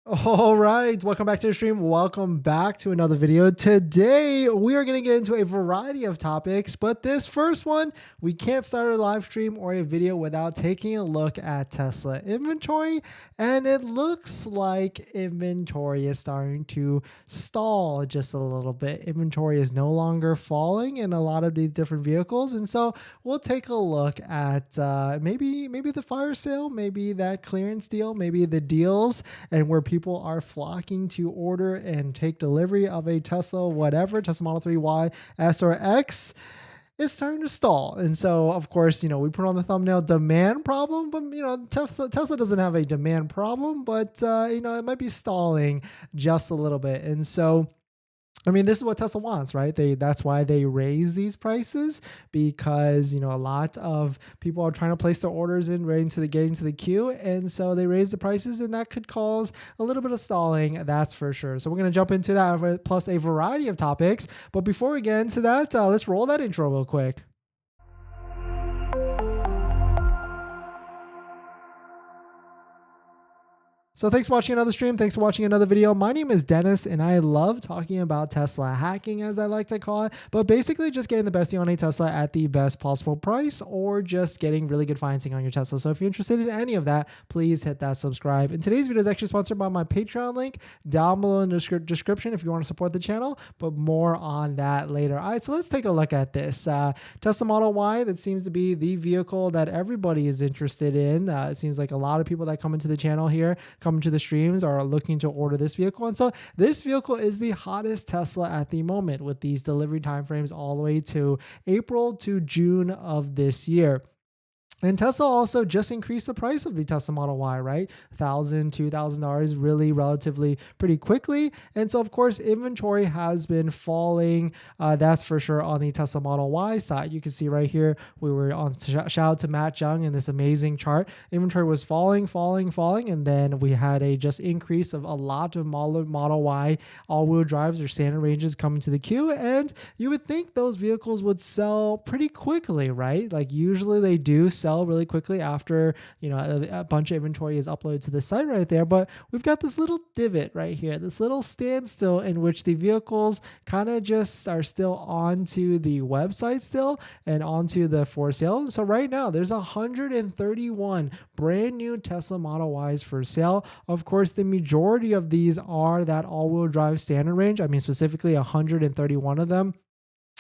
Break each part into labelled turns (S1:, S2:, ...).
S1: All right, welcome back to the stream. Welcome back to another video. Today, we are going to get into a variety of topics, but this first one, we can't start a live stream or a video without taking a look at Tesla inventory. And it looks like inventory is starting to stall just a little bit. Inventory is no longer falling in a lot of these different vehicles. And so we'll take a look at maybe the fire sale, maybe that clearance deal, maybe the deals and where people are flocking to order and take delivery of a Tesla, whatever, Tesla Model 3 Y, S, or X, is starting to stall. And so, of course, we put on the thumbnail demand problem, but, Tesla doesn't have a demand problem, but, it might be stalling just a little bit. And so, I mean, this is what Tesla wants, right? That's why they raise these prices because, a lot of people are trying to place their orders in right into getting to the queue. And so they raise the prices and that could cause a little bit of stalling. That's for sure. So we're going to jump into that plus a variety of topics. But before we get into that, let's roll that intro real quick. So thanks for watching another stream. Thanks for watching another video. My name is Dennis, and I love talking about Tesla hacking, as I like to call it, but basically just getting the best deal on a Tesla at the best possible price or just getting really good financing on your Tesla. So if you're interested in any of that, please hit that subscribe. And today's video is actually sponsored by my Patreon link down below in the description if you want to support the channel, but more on that later. All right, so let's take a look at this. Tesla Model Y, that seems to be the vehicle that everybody is interested in. It seems like a lot of people that come into the channel here, come to the streams, are looking to order this vehicle. And so this vehicle is the hottest Tesla at the moment with these delivery timeframes all the way to April to June of this year. And Tesla also just increased the price of the Tesla Model Y, right? $1,000, $2,000 really relatively pretty quickly. And so, of course, inventory has been falling. That's for sure on the Tesla Model Y side. You can see right here, we were on, shout out to Matt Jung in this amazing chart. Inventory was falling. And then we had a just increase of a lot of Model Y all-wheel drives or standard ranges coming to the queue. And you would think those vehicles would sell pretty quickly, right? Like usually they do sell really quickly after a bunch of inventory is uploaded to the site right there. But we've got this little divot right here, this little standstill in which the vehicles kind of just are still onto the website still and onto the for sale. So right now there's 131 brand new Tesla Model Ys for sale. Of course, the majority of these are that all-wheel drive standard range. I mean, specifically 131 of them,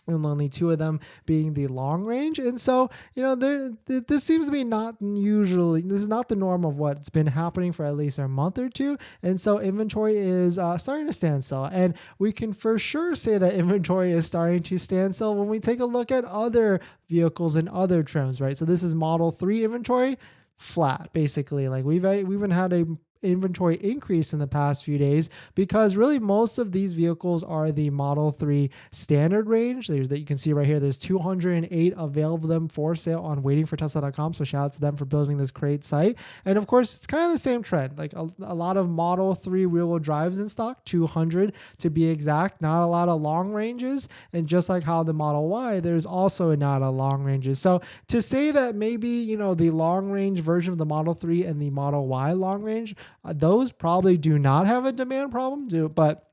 S1: and only 2 of them being the long range. And so, this seems to be this is not the norm of what's been happening for at least a month or two. And so inventory is starting to stand still. And we can for sure say that inventory is starting to stand still when we take a look at other vehicles and other trims, right? So this is Model 3 inventory, flat, basically. Like we've even had a inventory increase in the past few days because really most of these vehicles are the Model 3 standard range. That you can see right here. There's 208 available them for sale on waitingfortesla.com. So shout out to them for building this great site. And of course, it's kind of the same trend. Like a lot of Model 3 rear-wheel drives in stock, 200 to be exact. Not a lot of long ranges. And just like how the Model Y, there's also not a long ranges. So to say that maybe the long range version of the Model 3 and the Model Y long range, those probably do not have a demand problem, but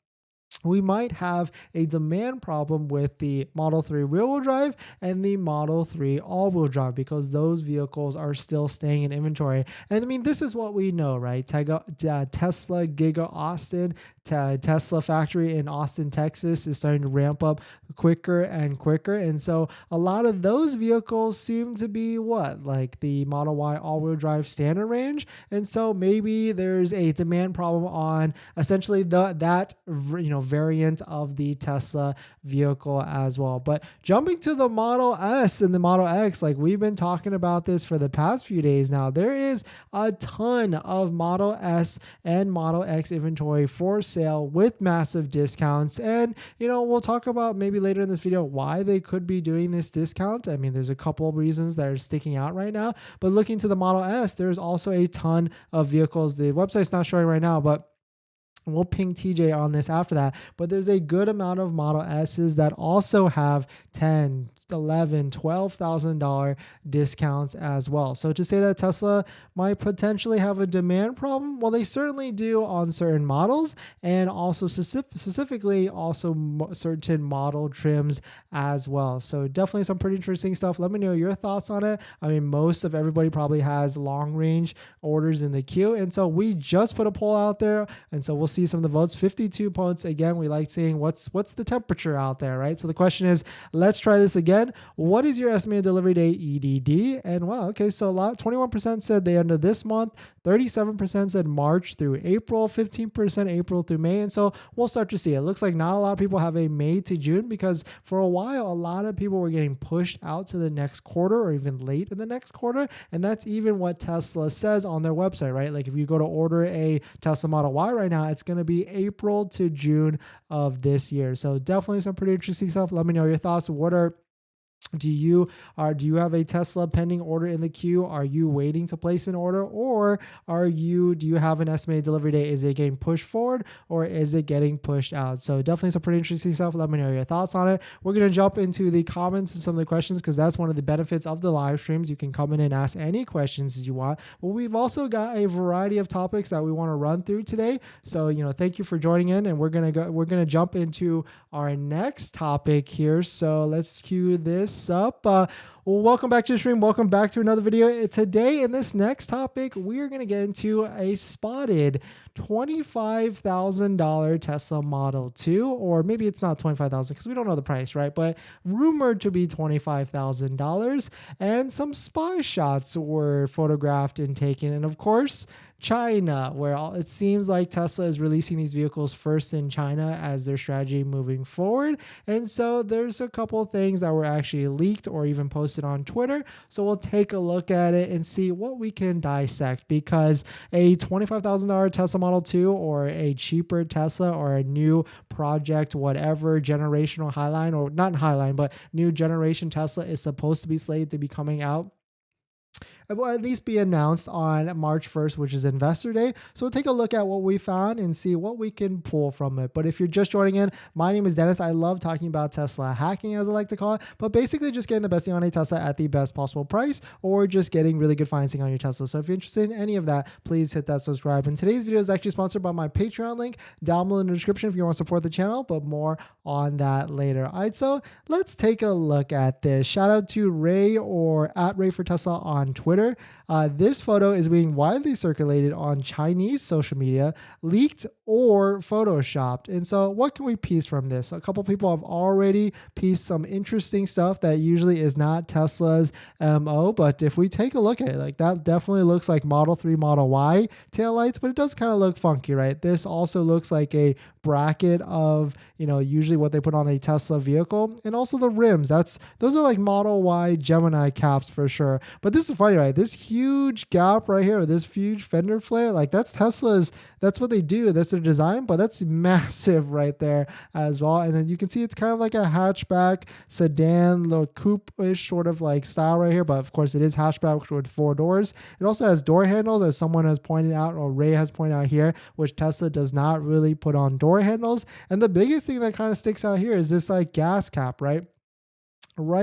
S1: we might have a demand problem with the Model 3 rear-wheel drive and the Model 3 all-wheel drive because those vehicles are still staying in inventory. And I mean, this is what we know, right? Tesla Giga Austin, Tesla factory in Austin, Texas is starting to ramp up quicker and quicker. And so a lot of those vehicles seem to be like the Model Y all-wheel drive standard range. And so maybe there's a demand problem on essentially that variant of the Tesla vehicle as well. But jumping to the Model S and the Model X, like we've been talking about this for the past few days now, there is a ton of Model S and Model X inventory for sale with massive discounts. And, we'll talk about maybe later in this video why they could be doing this discount. I mean, there's a couple of reasons that are sticking out right now, but looking to the Model S, there's also a ton of vehicles. The website's not showing right now, but we'll ping TJ on this after that, but there's a good amount of Model S's that also have 10, $12,000 discounts as well. So to say that Tesla might potentially have a demand problem, well, they certainly do on certain models, and also specifically also certain model trims as well. So definitely some pretty interesting stuff. Let me know your thoughts on it. I mean, most of everybody probably has long range orders in the queue, and so we just put a poll out there, and so we'll see some of the votes. 52 votes. Again, we like seeing what's the temperature out there, right? So the question is, let's try this again. What is your estimated delivery date EDD? And wow, okay, so 21% said the end of this month, 37% said March through April, 15% April through May. And so we'll start to see. It looks like not a lot of people have a May to June, because for a while, a lot of people were getting pushed out to the next quarter or even late in the next quarter. And that's even what Tesla says on their website, right? Like if you go to order a Tesla Model Y right now, it's going to be April to June of this year. So definitely some pretty interesting stuff. Let me know your thoughts. Do you have a Tesla pending order in the queue? Are you waiting to place an order, or do you have an estimated delivery date? Is it getting pushed forward, or is it getting pushed out? So definitely some pretty interesting stuff. Let me know your thoughts on it. We're going to jump into the comments and some of the questions, because that's one of the benefits of the live streams. You can come in and ask any questions as you want. But we've also got a variety of topics that we want to run through today. So, thank you for joining in, and we're going to jump into our next topic here. So let's cue this up. Well, welcome back to the stream. Welcome back to another video. Today, in this next topic, we are going to get into a spotted $25,000 Tesla Model 2, or maybe it's not $25,000 because we don't know the price, right? But rumored to be $25,000, and some spy shots were photographed and taken, and of course, China, where it seems like Tesla is releasing these vehicles first in China as their strategy moving forward. And so there's a couple of things that were actually leaked or even posted on Twitter. So we'll take a look at it and see what we can dissect, because a $25,000 Tesla Model 2, or a cheaper Tesla, or a new project, whatever, generational Highline, or not Highline, but new generation Tesla is supposed to be slated to be coming out. It will at least be announced on March 1st, which is Investor Day. So we'll take a look at what we found and see what we can pull from it. But if you're just joining in, my name is Dennis. I love talking about Tesla hacking, as I like to call it, but basically just getting the best deal on a Tesla at the best possible price, or just getting really good financing on your Tesla. So if you're interested in any of that, please hit that subscribe. And today's video is actually sponsored by my Patreon link down below in the description if you want to support the channel, but more on that later. All right, so let's take a look at this. Shout out to Ray, or at Ray for Tesla on Twitter. This photo is being widely circulated on Chinese social media, leaked or photoshopped. And so what can we piece from this? A couple people have already pieced some interesting stuff that usually is not Tesla's MO. But if we take a look at it, like, that definitely looks like Model 3, Model Y taillights, but it does kind of look funky, right? This also looks like a bracket of, usually what they put on a Tesla vehicle. And also the rims, those are like Model Y Gemini caps for sure. But this is funny, right? This huge gap right here, this huge fender flare, like, that's Tesla's, that's what they do, that's their design, but that's massive right there as well. And then you can see it's kind of like a hatchback sedan, little coupe-ish sort of like style right here, but of course it is hatchback with 4 doors. It also has door handles, as someone has pointed out, or Ray has pointed out here, which Tesla does not really put on door handles. And the biggest thing that kind of sticks out here is this like gas cap, right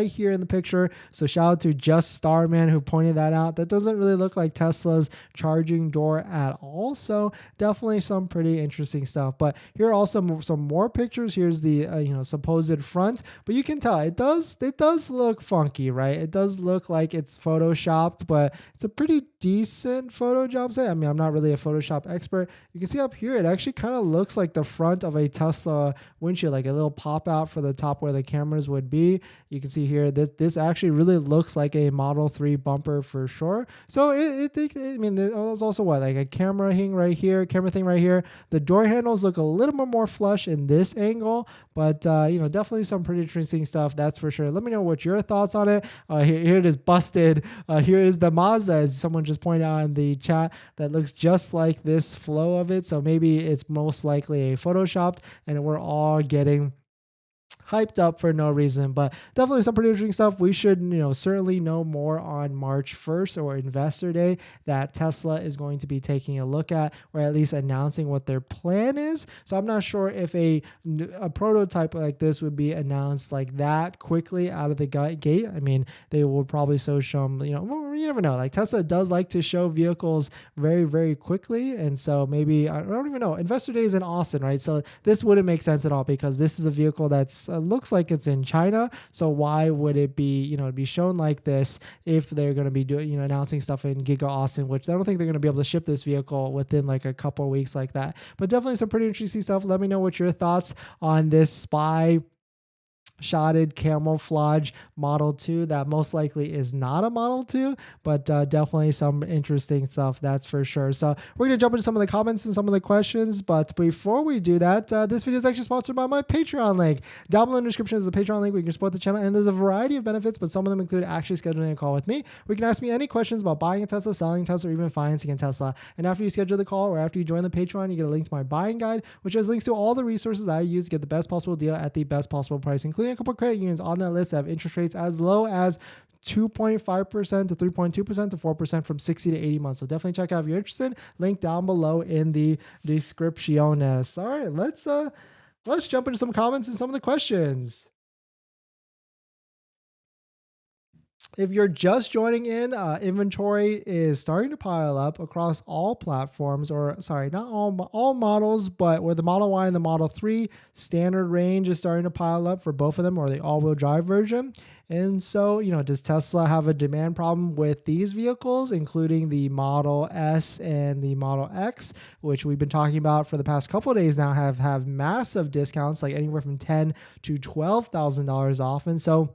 S1: here in the picture. So shout out to Just Starman who pointed that out. That doesn't really look like Tesla's charging door at all. So definitely some pretty interesting stuff. But here are also some more pictures. Here's the supposed front, but you can tell it does look funky, right? It does look like it's photoshopped, but it's a pretty decent photo job set. I mean, I'm not really a Photoshop expert. You can see up here, it actually kind of looks like the front of a Tesla windshield, like a little pop out for the top where the cameras would be. You can see here that this actually really looks like a Model 3 bumper for sure. So there's also like a camera thing right here. The door handles look a little bit more flush in this angle, but definitely some pretty interesting stuff, that's for sure. Let me know what your thoughts on it. Here it is busted. Here is the Mazda, as someone just pointed out in the chat, that looks just like this flow of it. So maybe it's most likely a photoshopped, and we're all getting hyped up for no reason. But definitely some pretty interesting stuff. We should, certainly know more on March 1st or Investor Day that Tesla is going to be taking a look at, or at least announcing what their plan is. So I'm not sure if a prototype like this would be announced like that quickly out of the gate. I mean, they will probably show them, you never know. Like Tesla does like to show vehicles very, very quickly. And so maybe, I don't even know, Investor Day is in Austin, right? So this wouldn't make sense at all because this is a vehicle that's looks like it's in China. So why would it be, be shown like this if they're going to be doing, announcing stuff in Giga Austin, which I don't think they're going to be able to ship this vehicle within like a couple of weeks like that. But definitely some pretty interesting stuff. Let me know what your thoughts on this spy shotted camouflage Model 2 that most likely is not a Model 2, but definitely some interesting stuff, that's for sure. So we're going to jump into some of the comments and some of the questions, but before we do that, this video is actually sponsored by my Patreon link. Down below in the description is a Patreon link where you can support the channel, and there's a variety of benefits, but some of them include actually scheduling a call with me. We can ask me any questions about buying a Tesla, selling a Tesla, or even financing a Tesla. And after you schedule the call or after you join the Patreon, you get a link to my buying guide, which has links to all the resources that I use to get the best possible deal at the best possible price, including a couple of credit unions on that list that have interest rates as low as 2.5% to 3.2% to 4% from 60 to 80 months. So definitely check out if you're interested. Link down below in the description. All right, let's jump into some comments and some of the questions. If you're just joining in, inventory is starting to pile up across all platforms, or sorry, not all models, but where the Model Y and the Model 3 standard range is starting to pile up for both of them, or the all-wheel drive version. And so, does Tesla have a demand problem with these vehicles, including the Model S and the Model X, which we've been talking about for the past couple of days now, have massive discounts, like anywhere from $10,000 to $12,000 off. And so,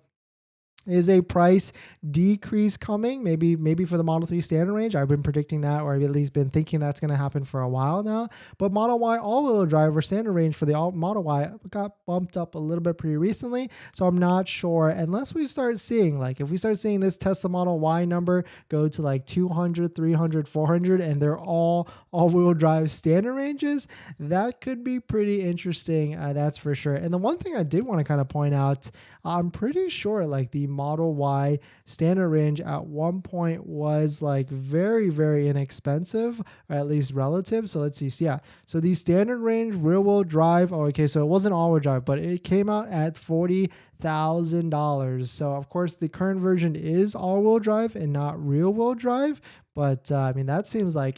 S1: is a price decrease coming? Maybe for the Model 3 standard range. I've been predicting that, or I've at least been thinking that's going to happen for a while now. But Model Y all-wheel drive or standard range for the Model Y got bumped up a little bit pretty recently. So I'm not sure, unless we start seeing, if we start seeing this Tesla Model Y number go to like 200, 300, 400, and they're all-wheel drive standard ranges, that could be pretty interesting. That's for sure. And the one thing I did want to kind of point out, I'm pretty sure the Model Y standard range at one point was very, very inexpensive, or at least relative. So let's see. So yeah, so the standard range rear wheel drive. Oh, okay. So it wasn't all wheel drive, but it came out at $40,000. So of course the current version is all wheel drive and not rear wheel drive. But I mean, that seems like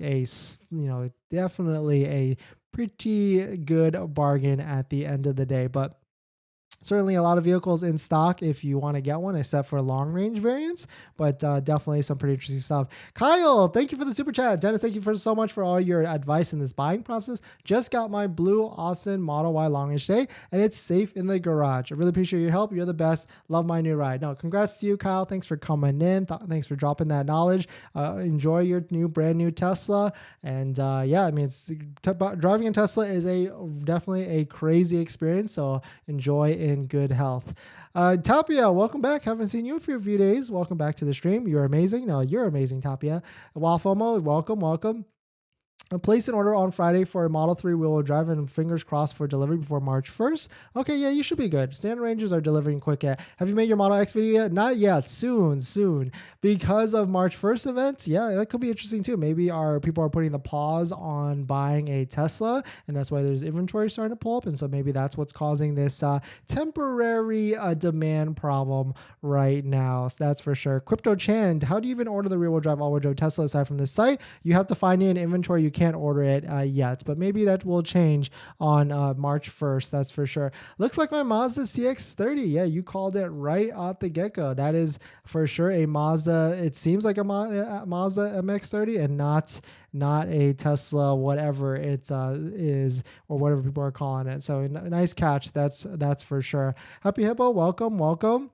S1: definitely a pretty good bargain at the end of the day. But certainly a lot of vehicles in stock if you want to get one, except for long range variants, but definitely some pretty interesting stuff. Kyle, thank you for the super chat. Dennis, thank you so much for all your advice in this buying process. Just got my blue Austin Model Y long range today, and it's safe in the garage. I really appreciate your help. You're the best. Love my new ride. No, congrats to you, Kyle. Thanks for coming in. Thanks for dropping that knowledge. Enjoy your brand new Tesla. And yeah, I mean, driving a Tesla is definitely a crazy experience. So enjoy in good health. Tapia, welcome back. Haven't seen you for a few days. Welcome back to the stream. You're amazing. No, you're amazing, Tapia. Wafomo, welcome. Place an order on Friday for a Model 3 wheel-wheel drive, and fingers crossed for delivery before March 1st. Okay, yeah, you should be good. Standard ranges are delivering quick. Have you made your Model X video yet? Not yet. Soon. Because of March 1st events, yeah, that could be interesting too. Maybe people are putting the pause on buying a Tesla, and that's why there's inventory starting to pull up, and so maybe that's what's causing this temporary demand problem right now. So that's for sure. Crypto Chan, how do you even order the rear-wheel drive, all-wheel drive Tesla aside from this site? You have to find it in inventory. You can't order it yet, but maybe that will change on March 1st. That's for sure. Looks like my Mazda CX-30. Yeah, you called it right at the get-go. That is for sure a Mazda. It seems like a Mazda MX-30 and not a Tesla, whatever it is, or whatever people are calling it. So nice catch. That's for sure. Happy Hippo, welcome.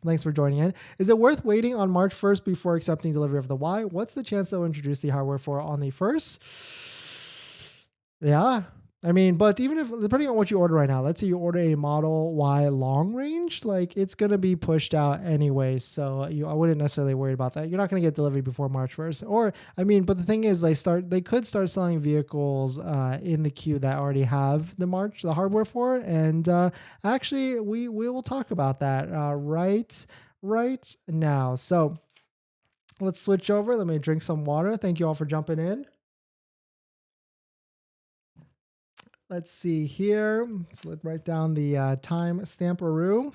S1: Thanks for joining in. Is it worth waiting on March 1st before accepting delivery of the Y? What's the chance they'll introduce the hardware for on the 1st? Yeah. I mean, but even if depending on what you order right now, let's say you order a Model Y long range, like it's gonna be pushed out anyway. So I wouldn't necessarily worry about that. You're not gonna get delivery before March 1st. Or I mean, but the thing is, they could start selling vehicles in the queue that already have the hardware for, and actually we will talk about that right now. So let's switch over. Let me drink some water. Thank you all for jumping in. Let's see here. Let's write down the time stamperoo. All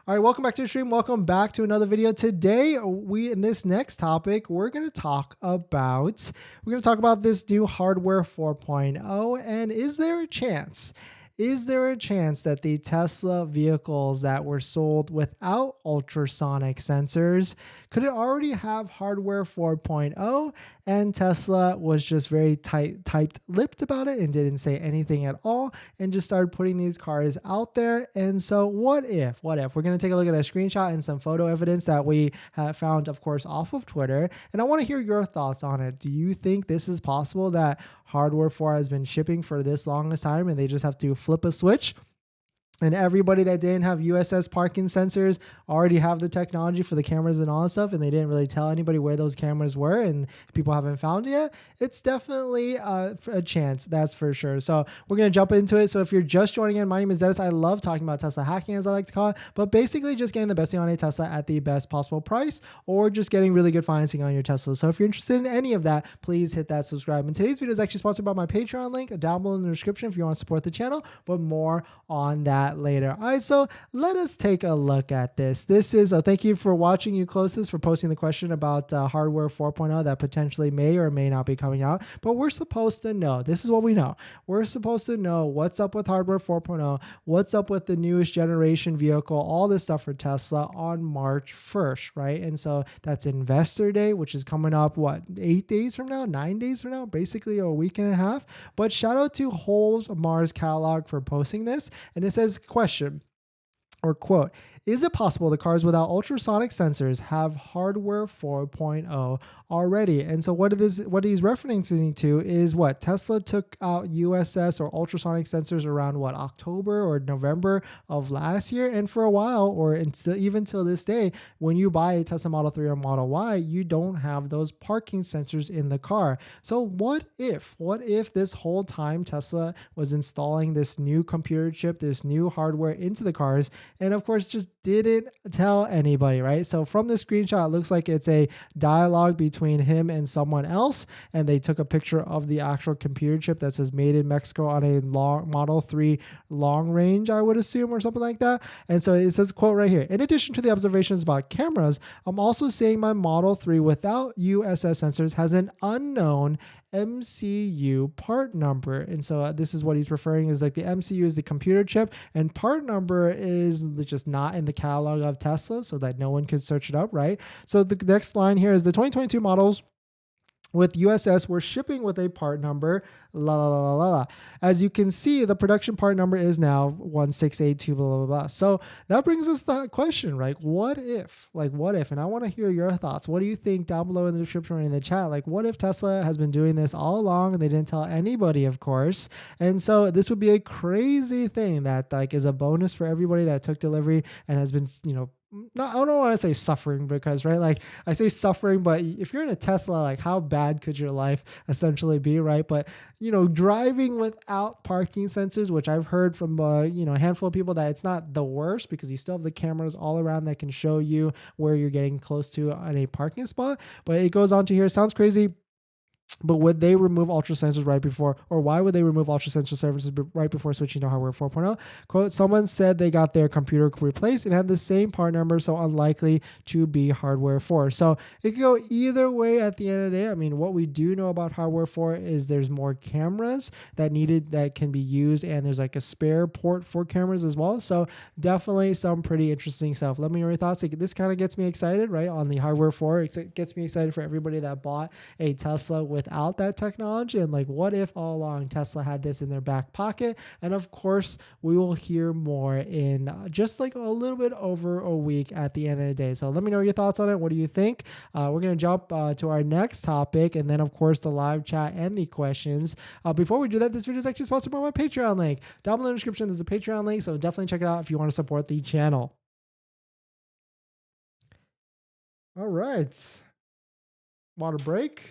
S1: right, welcome back to the stream. Welcome back to another video. Today, in this next topic, we're going to talk about this new hardware 4.0, and is there a chance? Is there a chance that the Tesla vehicles that were sold without ultrasonic sensors could it already have hardware 4.0, and Tesla was just very tight-lipped about it and didn't say anything at all and just started putting these cars out there? And so what if? We're going to take a look at a screenshot and some photo evidence that we have found, of course, off of Twitter. And I want to hear your thoughts on it. Do you think this is possible, that hardware 4 has been shipping for this longest time and they just have to flip a switch? And everybody that didn't have USS parking sensors already have the technology for the cameras and all that stuff, and they didn't really tell anybody where those cameras were, and people haven't found it yet. It's definitely a chance, that's for sure. So we're going to jump into it. So if you're just joining in, my name is Dennis. I love talking about Tesla hacking, as I like to call it, but basically just getting the best deal on a Tesla at the best possible price, or just getting really good financing on your Tesla. So if you're interested in any of that, please hit that subscribe. And today's video is actually sponsored by my Patreon link down below in the description if you want to support the channel, but more on that later. All right, so let us take a look at this. This is thank you for watching, you closest, for posting the question about hardware 4.0 that potentially may or may not be coming out. But we're supposed to know. This is what we know. We're supposed to know what's up with hardware 4.0, what's up with the newest generation vehicle, all this stuff for Tesla on March 1st, right? And so that's Investor Day, which is coming up, 8 days from now, 9 days from now, basically a week and a half. But shout out to Holes Mars Catalog for posting this. And it says, question or quote, is it possible the cars without ultrasonic sensors have hardware 4.0 already? And so what he's referencing to is what Tesla took out USS or ultrasonic sensors around October or November of last year. And for a while, or even till this day, when you buy a Tesla Model 3 or Model Y, you don't have those parking sensors in the car. So what if this whole time Tesla was installing this new computer chip, this new hardware into the cars, and of course just didn't tell anybody, right? So from the screenshot, it looks like it's a dialogue between him and someone else, and they took a picture of the actual computer chip that says made in Mexico on a Model 3 long range, I would assume, or something like that. And so it says, quote right here, in addition to the observations about cameras, I'm also seeing my Model 3 without USS sensors has an unknown MCU part number. And so this is what he's referring is like the MCU is the computer chip, and part number is just not in the catalog of Tesla, so that no one can search it up, right? So the next line here is the 2022 models with USS were shipping with a part number, la la la la la. As you can see, the production part number is now 1682, blah, blah, blah. So that brings us the question, right? What if? And I want to hear your thoughts. What do you think down below in the description or in the chat? Like, what if Tesla has been doing this all along and they didn't tell anybody, of course? And so this would be a crazy thing that is a bonus for everybody that took delivery and has been, I don't want to say suffering, because, right, like I say suffering, but if you're in a Tesla, like how bad could your life essentially be, right? But, driving without parking sensors, which I've heard from, a handful of people that it's not the worst, because you still have the cameras all around that can show you where you're getting close to on a parking spot. But it goes on to here, sounds crazy. But would they remove ultra sensors right before, or why would they remove ultra sensor services right before switching to hardware 4.0? Quote, someone said they got their computer replaced and had the same part number, so unlikely to be hardware 4. So it could go either way at the end of the day. I mean, what we do know about hardware 4 is there's more cameras that can be used, and there's like a spare port for cameras as well. So definitely some pretty interesting stuff. Let me know your thoughts. This kind of gets me excited, right? On the hardware 4, it gets me excited for everybody that bought a Tesla with without that technology, and like what if all along Tesla had this in their back pocket. And of course we will hear more in just like a little bit over a week at the end of the day. So let me know your thoughts on it. What do you think? We're going to jump to our next topic, and then of course the live chat and the questions. Before we do that, this video is actually sponsored by my Patreon link. Down below in the description there's a Patreon link, so definitely check it out if you want to support the channel. All right, water break.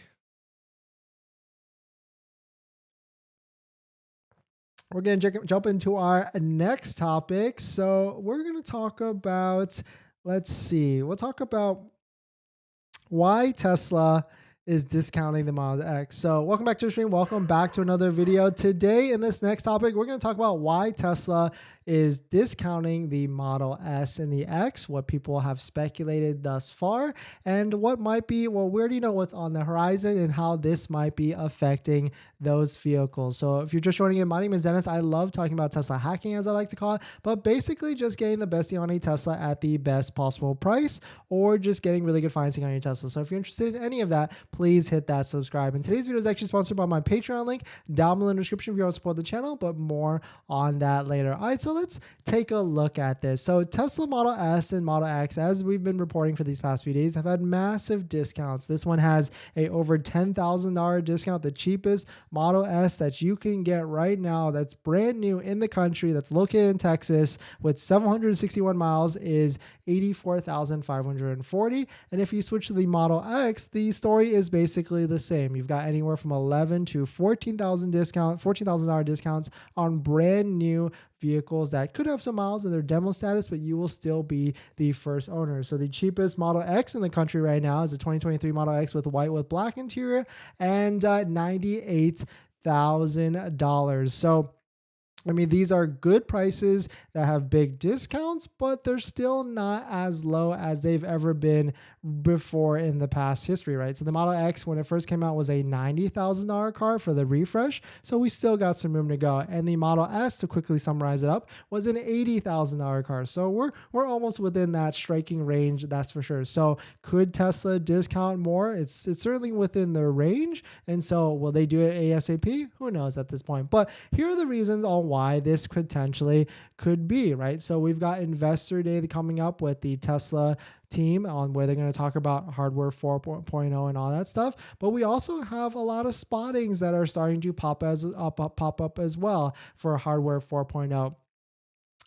S1: We're going to jump into our next topic. So we're going to talk about, let's see, we'll talk about why Tesla is discounting the Model X. So welcome back to the stream. Welcome back to another video. Today in this next topic, we're going to talk about why Tesla is discounting the Model S and the X, what people have speculated thus far, and what might be, well, we already know what's on the horizon and how this might be affecting those vehicles. So if you're just joining in, my name is Dennis. I love talking about Tesla hacking, as I like to call it, but basically just getting the best deal on a Tesla at the best possible price, or just getting really good financing on your Tesla. So if you're interested in any of that, please hit that subscribe. And today's video is actually sponsored by my Patreon link down below in the description if you want to support the channel, but more on that later. All right, so let's take a look at this. So Tesla Model S and Model X, as we've been reporting for these past few days, have had massive discounts. This one has a over $10,000 discount, the cheapest Model S that you can get right now that's brand new in the country, that's located in Texas with 761 miles, is $84,540. And if you switch to the Model X, the story is basically the same. You've got anywhere from $11,000 to $14,000 discounts on brand new vehicles that could have some miles in their demo status, but you will still be the first owner. So the cheapest Model X in the country right now is a 2023 Model X with white with black interior, and $98,000. So I mean, these are good prices that have big discounts, but they're still not as low as they've ever been before in the past history, right? So the Model X, when it first came out, was a $90,000 car for the refresh. So we still got some room to go. And the Model S, to quickly summarize it up, was an $80,000 car. So we're almost within that striking range, that's for sure. So could Tesla discount more? It's certainly within their range. And so will they do it ASAP? Who knows at this point? But here are the reasons on why this potentially could be, right? So we've got Investor Day coming up with the Tesla team on where they're going to talk about hardware 4.0 and all that stuff. But we also have a lot of spottings that are starting to pop up as well for hardware 4.0.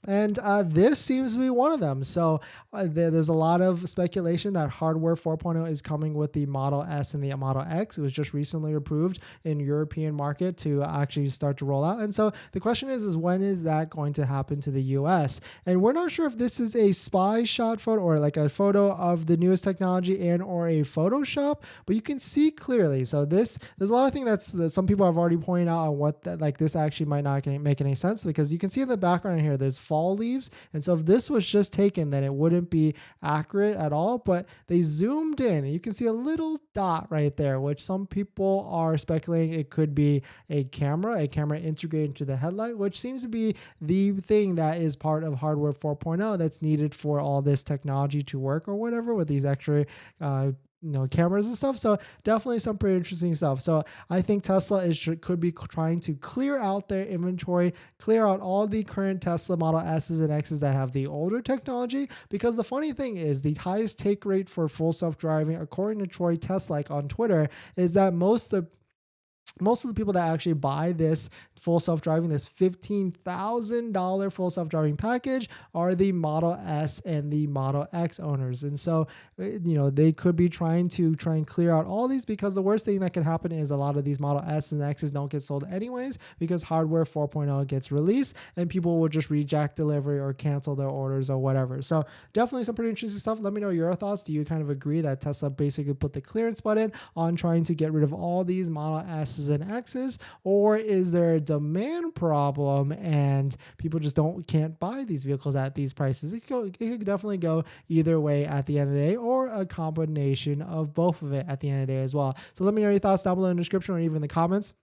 S1: And this seems to be one of them. So there's a lot of speculation that hardware 4.0 is coming with the Model S and the Model X. It was just recently approved in European market to actually start to roll out. And so the question is when is that going to happen to the US? And we're not sure if this is a spy shot photo or like a photo of the newest technology and or a Photoshop, but you can see clearly. So there's a lot of things that some people have already pointed out on what that, like this actually might not make any sense, because you can see in the background here, there's fall leaves. And so if this was just taken, then it wouldn't be accurate at all, but they zoomed in and you can see a little dot right there, which some people are speculating it could be a camera integrated into the headlight, which seems to be the thing that is part of hardware 4.0 that's needed for all this technology to work or whatever with these extra cameras and stuff. So definitely some pretty interesting stuff. So I think Tesla could be trying to clear out their inventory, clear out all the current Tesla Model S's and X's that have the older technology, because the funny thing is the highest take rate for full self-driving, according to Troy Teslike on Twitter, is that most of the people that actually buy this full self-driving, this $15,000 full self-driving package, are the Model S and the Model X owners. And so, they could be trying and clear out all these, because the worst thing that could happen is a lot of these Model S and X's don't get sold anyways, because hardware 4.0 gets released and people will just reject delivery or cancel their orders or whatever. So definitely some pretty interesting stuff. Let me know your thoughts. Do you kind of agree that Tesla basically put the clearance button on trying to get rid of all these Model S's and X's, or is there a demand problem and people just can't buy these vehicles at these prices? It could definitely go either way at the end of the day, or a combination of both of it at the end of the day as well. So let me know your thoughts down below in the description or even in the comments.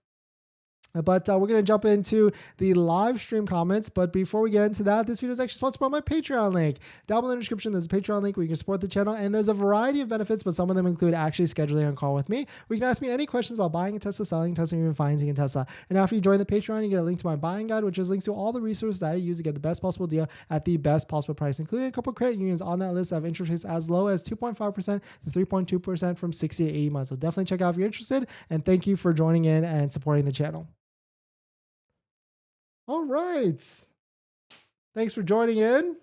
S1: But we're going to jump into the live stream comments. But before we get into that, this video is actually sponsored by my Patreon link. Down below in the description, there's a Patreon link where you can support the channel. And there's a variety of benefits, but some of them include actually scheduling a call with me, where you can ask me any questions about buying a Tesla, selling a Tesla, or even financing a Tesla. And after you join the Patreon, you get a link to my buying guide, which is links to all the resources that I use to get the best possible deal at the best possible price, including a couple of credit unions on that list that have interest rates as low as 2.5% to 3.2% from 60 to 80 months. So definitely check out if you're interested. And thank you for joining in and supporting the channel. All right. Thanks for joining in.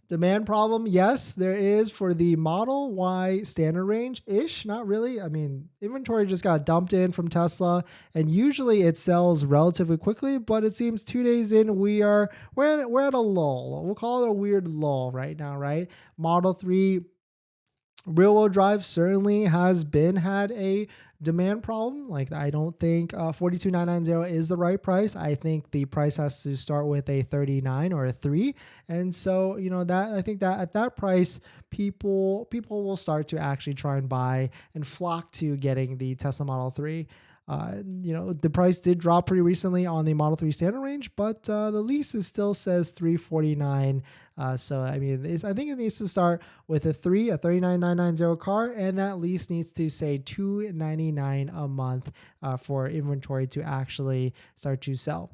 S1: Demand problem, yes, there is for the Model Y standard range-ish, not really. I mean, inventory just got dumped in from Tesla, and usually it sells relatively quickly, but it seems 2 days in, we're at a lull. We'll call it a weird lull right now, right? Model 3 rear-wheel drive certainly has had a demand problem. Like, I don't think 42,990 is the right price. I think the price has to start with a 39 or a 3. And so, that I think that at that price, people will start to actually try and buy and flock to getting the Tesla Model 3. The price did drop pretty recently on the Model 3 standard range, but the lease still says 349. So I mean, I think it needs to start with a 39,990 car, and that lease needs to say 299 a month for inventory to actually start to sell.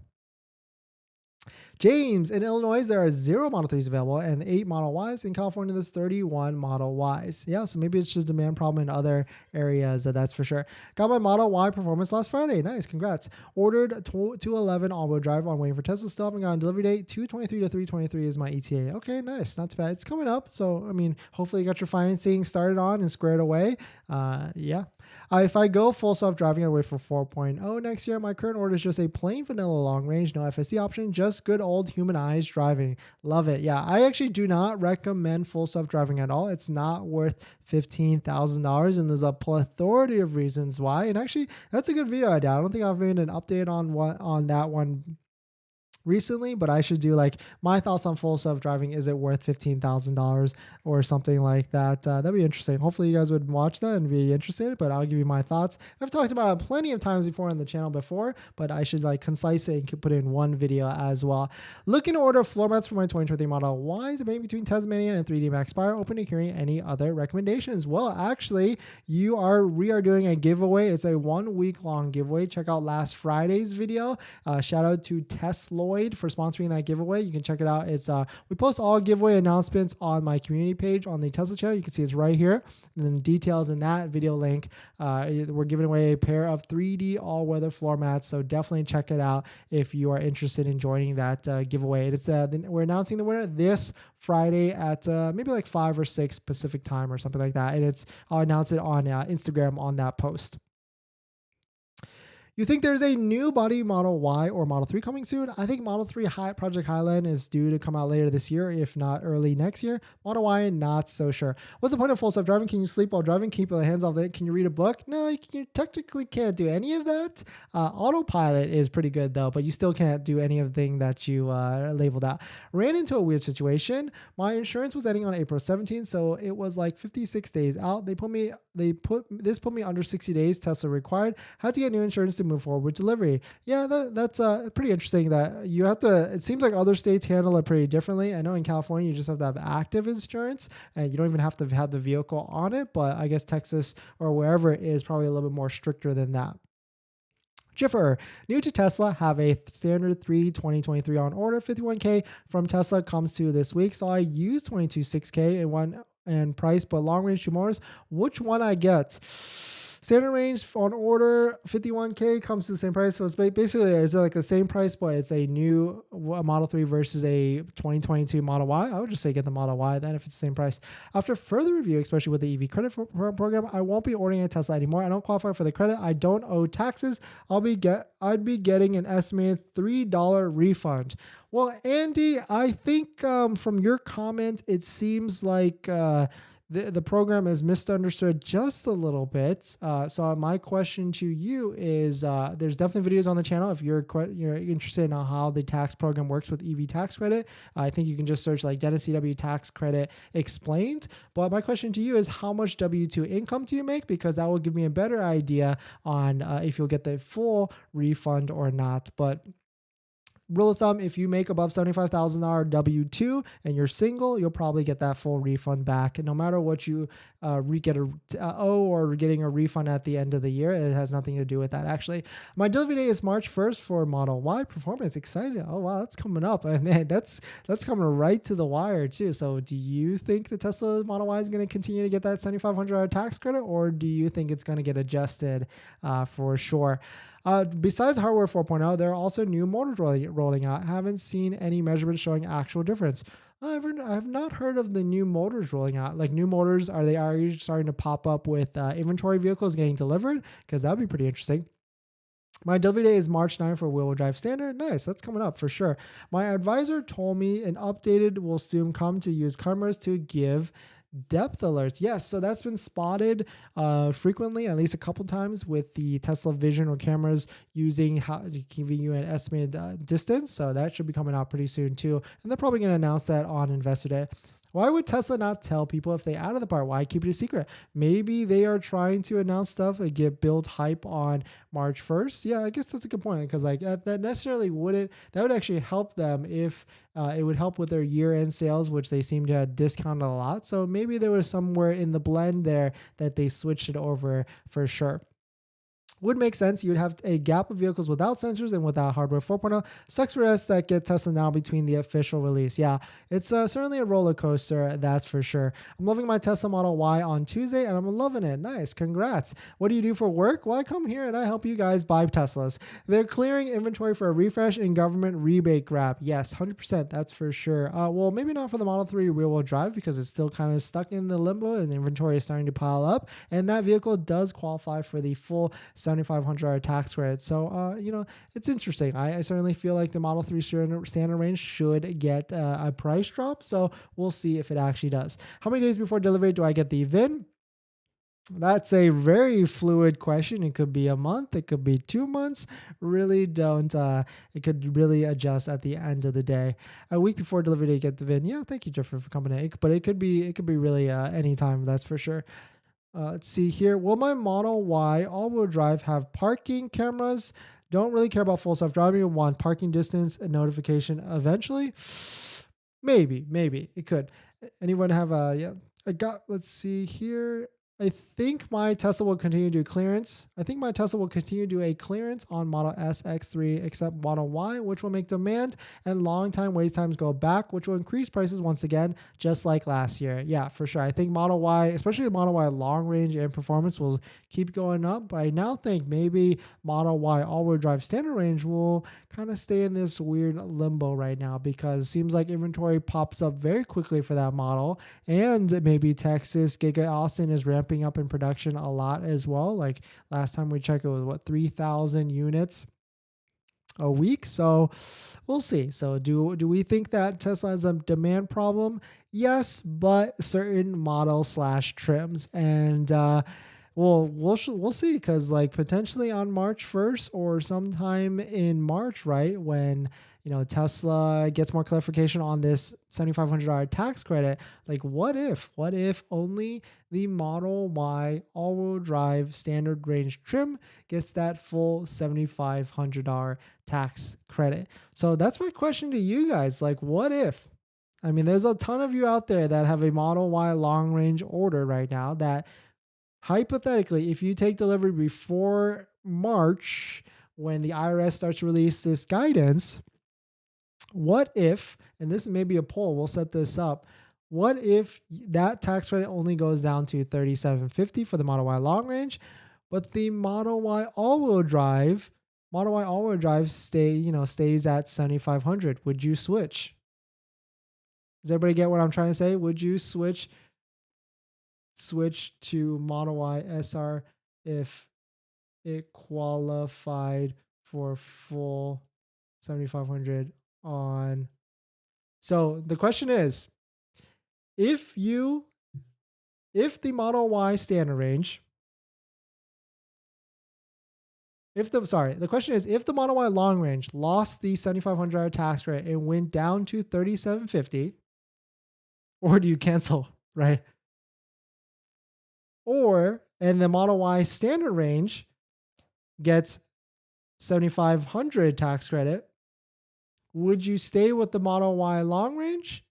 S1: James, in Illinois, there are 0 Model 3s available and 8 Model Ys. In California, there's 31 Model Ys. Yeah, so maybe it's just demand problem in other areas, that's for sure. Got my Model Y Performance last Friday. Nice, congrats. Ordered 211 all-wheel drive on waiting for Tesla. Still haven't gotten delivery date. 223 to 323 is my ETA. Okay, nice, not too bad. It's coming up, so I mean, hopefully you got your financing started on and squared away. Yeah. If I go full self-driving, I'll wait for 4.0 next year. My current order is just a plain vanilla long range, no FSD option, just good old humanized driving. Love it. Yeah, I actually do not recommend full self-driving at all. It's not worth $15,000, and there's a plethora of reasons why. And actually, that's a good video idea. I don't think I've made an update on that one recently, but I should do like my thoughts on full self-driving. Is it worth $15,000 or something like that? That'd be interesting. Hopefully you guys would watch that and be interested, but I'll give you my thoughts. I've talked about it plenty of times before on the channel before, but I should like concise it and put it in one video as well. Looking to order floor mats for my 2023 Model Y, debating between Tasmanian and 3D Max Spire. Open to hearing any other recommendations. Well, actually, we are doing a giveaway. It's a 1 week long giveaway. Check out last Friday's video. Shout out to Tesla for sponsoring that giveaway. You can check it out. It's we post all giveaway announcements on my community page on the Tesla channel. You can see it's right here. And then details in that video link. We're giving away a pair of 3D all-weather floor mats, so definitely check it out if you are interested in joining that giveaway. And it's we're announcing the winner this Friday at maybe like 5 or 6 Pacific time or something like that. And I'll announce it on Instagram on that post. You think there's a new body Model Y or Model 3 coming soon? I think Model 3 Project Highland is due to come out later this year, if not early next year. Model Y, not so sure. What's the point of full self-driving? Can you sleep while driving? Keep your hands off it? Can you read a book? No, you technically can't do any of that. Autopilot is pretty good though, but you still can't do any of the thing that you labeled out. Ran into a weird situation. My insurance was ending on April 17th, so it was like 56 days out. This put me under 60 days. Tesla required. Had to get new insurance to move forward with delivery. Yeah, that's pretty interesting that you have to, it seems like other states handle it pretty differently. I know in California, you just have to have active insurance and you don't even have to have the vehicle on it, but I guess Texas or wherever is probably a little bit more stricter than that. Jiffer, new to Tesla, have a standard 2023 on order. 51K from Tesla comes to this week. So I use 22.6K in one and price, but long range 2 motors. Which one I get? Standard range on order, 51K comes to the same price. So it's basically it's like the same price, but it's a new Model 3 versus a 2022 Model Y. I would just say get the Model Y then if it's the same price. After further review, especially with the EV credit program, I won't be ordering a Tesla anymore. I don't qualify for the credit. I don't owe taxes. I'd be getting an estimated $3 refund. Well, Andy, I think from your comment, it seems like the program is misunderstood just a little bit. So my question to you is, there's definitely videos on the channel if you're interested in how the tax program works with EV tax credit. I think you can just search like DennisCW tax credit explained. But my question to you is, how much W2 income do you make? Because that will give me a better idea on if you'll get the full refund or not. But rule of thumb, if you make above $75,000 W-2 and you're single, you'll probably get that full refund back. And no matter what you owe or getting a refund at the end of the year, it has nothing to do with that. Actually, my delivery day is March 1st for Model Y Performance. Excited. Oh, wow, that's coming up. And man, that's coming right to the wire too. So do you think the Tesla Model Y is going to continue to get that $7,500 tax credit, or do you think it's going to get adjusted for sure? Besides hardware 4.0, there are also new motors rolling out. I haven't seen any measurements showing actual difference. I've not heard of the new motors rolling out. Like new motors, are they already starting to pop up with inventory vehicles getting delivered? Because that would be pretty interesting. My delivery day is March 9th for wheel drive standard. Nice, that's coming up for sure. My advisor told me an updated will soon come to use cameras to give depth alerts. Yes, so that's been spotted frequently, at least a couple times, with the Tesla Vision or cameras using giving you an estimated distance. So that should be coming out pretty soon too. And they're probably going to announce that on Investor Day. Why would Tesla not tell people if they added the part? Why keep it a secret? Maybe they are trying to announce stuff and build hype on March 1st. Yeah, I guess that's a good point, because like that necessarily wouldn't, that would actually help them if it would help with their year-end sales, which they seem to have discounted a lot. So maybe there was somewhere in the blend there that they switched it over for sure. Would make sense. You'd have a gap of vehicles without sensors and without hardware 4.0. Sucks for us that get Tesla now between the official release. Yeah, it's certainly a roller coaster, that's for sure. I'm loving my Tesla Model Y on Tuesday, and I'm loving it. Nice, congrats. What do you do for work? Well, I come here and I help you guys buy Teslas. They're clearing inventory for a refresh and government rebate grab. Yes, 100%, that's for sure. Well, maybe not for the Model 3 rear-wheel drive, because it's still kind of stuck in the limbo and the inventory is starting to pile up, and that vehicle does qualify for the full $7,500 tax credit. So, it's interesting. I certainly feel like the Model 3 standard range should get a price drop. So we'll see if it actually does. How many days before delivery do I get the VIN? That's a very fluid question. It could be a month. It could be 2 months. Really don't. It could really adjust at the end of the day. A week before delivery to get the VIN. Yeah, thank you, Jeffrey, for coming in. But it could be really any time. That's for sure. Let's see here. Will my Model Y all-wheel drive have parking cameras? Don't really care about full self-driving. Want parking distance and notification eventually? Maybe it could. Anyone have a, yeah, let's see here. I think my Tesla will continue to do clearance. I think my Tesla will continue to do a clearance on Model S, X3, except Model Y, which will make demand and long time wait times go back, which will increase prices once again, just like last year. Yeah, for sure. I think Model Y, especially the Model Y long range and performance, will keep going up. But I now think maybe Model Y all-wheel drive standard range will kind of stay in this weird limbo right now, because it seems like inventory pops up very quickly for that model. And maybe Texas, Giga Austin is ramping up in production a lot as well. Like last time we checked, it was 3,000 units a week. So we'll see. So do we think that Tesla has a demand problem? Yes, but certain model/trims, and we'll see, because like potentially on March 1st or sometime in March, right, when Tesla gets more clarification on this $7,500 tax credit. Like what if only the Model Y all-wheel drive standard range trim gets that full $7,500 tax credit? So that's my question to you guys. Like what if? I mean, there's a ton of you out there that have a Model Y long range order right now that, hypothetically, if you take delivery before March, when the IRS starts to release this guidance, what if, and this may be a poll, we'll set this up, what if that tax credit only goes down to $3,750 for the Model Y long range, but the Model Y all-wheel drive stays at $7,500? Would you switch? Does everybody get what I'm trying to say? Would you switch to Model Y SR if it qualified for full 7,500 on? So the question is, if you if the Model Y standard range, the question is, if the Model Y long range lost the $7,500 tax credit and went down to $3,750, or do you cancel, right? And the Model Y standard range gets 7,500 tax credit, would you stay with the Model Y long range,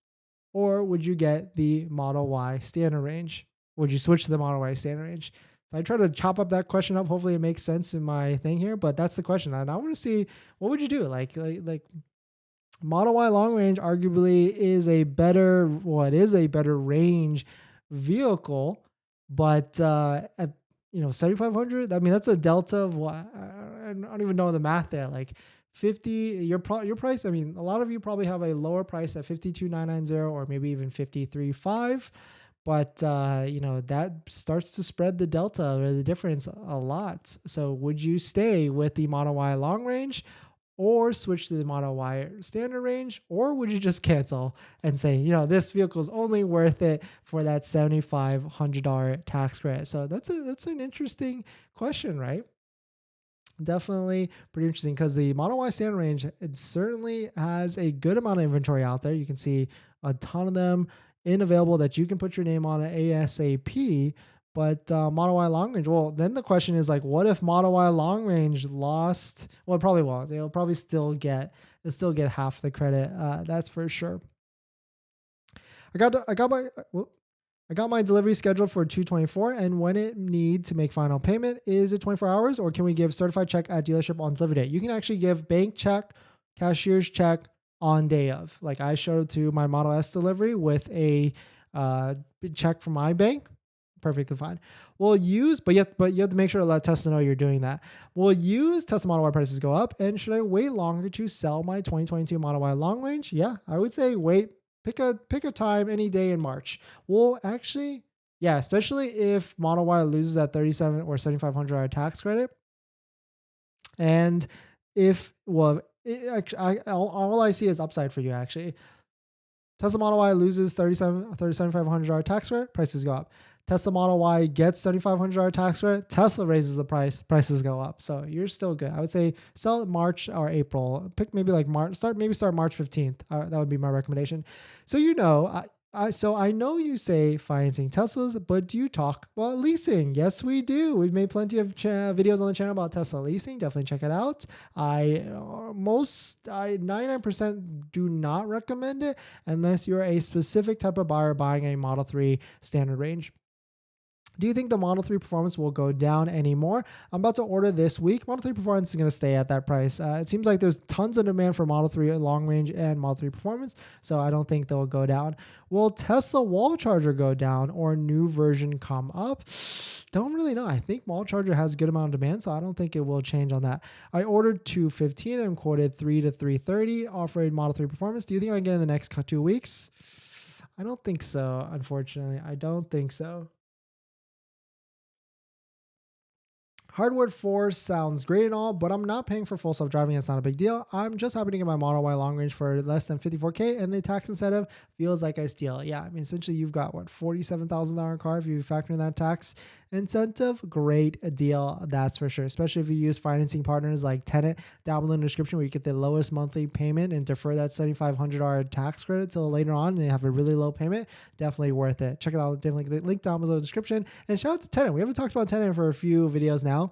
S1: or would you get the Model Y standard range? Would you switch to the Model Y standard range? So I try to chop up that question up. Hopefully it makes sense in my thing here, but that's the question. And I want to see, what would you do? Like Model Y long range arguably is a better, it is a better range vehicle, but at 7,500, I mean, that's a delta of what? I don't even know the math there. Like 50, your price, I mean, a lot of you probably have a lower price at 52,990 or maybe even 53,500. But that starts to spread the delta or the difference a lot. So would you stay with the Model Y long range, or switch to the Model Y standard range, or would you just cancel and say, this vehicle is only worth it for that $7,500 tax credit? So that's an interesting question, right? Definitely pretty interesting, because the Model Y standard range, it certainly has a good amount of inventory out there. You can see a ton of them available that you can put your name on ASAP. But Model Y long range, well, then the question is, like, what if Model Y long range lost? Well, it probably won't. They'll probably still get half the credit. That's for sure. I got my delivery scheduled for 2/24, and when it need to make final payment, is it 24 hours, or can we give certified check at dealership on delivery day? You can actually give bank check, cashier's check on day of. Like, I showed to my Model S delivery with a check from my bank. Perfectly fine. We'll use, but you have to make sure to let Tesla know you're doing that. We'll use Tesla Model Y prices go up, and should I wait longer to sell my 2022 Model Y long range? Yeah, I would say wait. Pick a time any day in March. Well, actually, yeah, especially if Model Y loses that 37 or 7,500 tax credit, and if all I see is upside for you. Actually, Tesla Model Y loses 3,700 tax credit, prices go up. Tesla Model Y gets $7,500 tax credit, Tesla raises the price, prices go up. So you're still good. I would say sell it March or April. Pick maybe like March. Start March 15th. That would be my recommendation. So I know you say financing Teslas, but do you talk about leasing? Yes, we do. We've made plenty of videos on the channel about Tesla leasing. Definitely check it out. 99% do not recommend it unless you're a specific type of buyer buying a Model 3 standard range. Do you think the Model 3 performance will go down anymore? I'm about to order this week. Model 3 performance is going to stay at that price. It seems like there's tons of demand for Model 3 long range and Model 3 performance, so I don't think they'll go down. Will Tesla wall charger go down or new version come up? Don't really know. I think wall charger has a good amount of demand, so I don't think it will change on that. I ordered 215 and quoted 3 to 330 off-road Model 3 performance. Do you think I can get it in the next 2 weeks? I don't think so, unfortunately. I don't think so. Hardwood 4 sounds great and all, but I'm not paying for full self-driving. It's not a big deal. I'm just happy to get my Model Y long range for less than $54K, and the tax incentive feels like I steal. Yeah, I mean, essentially you've got, $47,000 car if you factor in that tax incentive. Great deal, that's for sure, especially if you use financing partners like Tenet down below in the description, where you get the lowest monthly payment and defer that $7,500 tax credit till later on, and you have a really low payment. Definitely worth it. Check it out. Definitely link down below in the description. And shout out to Tenet. We haven't talked about Tenet for a few videos now.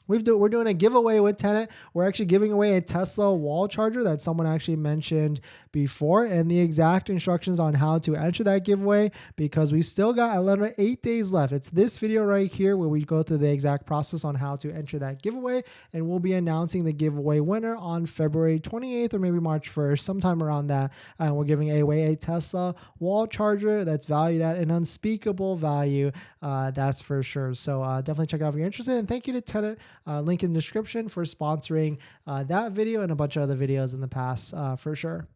S1: We're doing a giveaway with Tenet. We're actually giving away a Tesla wall charger that someone actually mentioned before, and the exact instructions on how to enter that giveaway, because we've still got 8 days left. It's this video right here where we go through the exact process on how to enter that giveaway, and we'll be announcing the giveaway winner on February 28th or maybe March 1st, sometime around that. And we're giving away a Tesla wall charger that's valued at an unspeakable value. That's for sure. So definitely check it out if you're interested. And thank you to Tenet. Link in the description for sponsoring that video and a bunch of other videos in the past, for sure.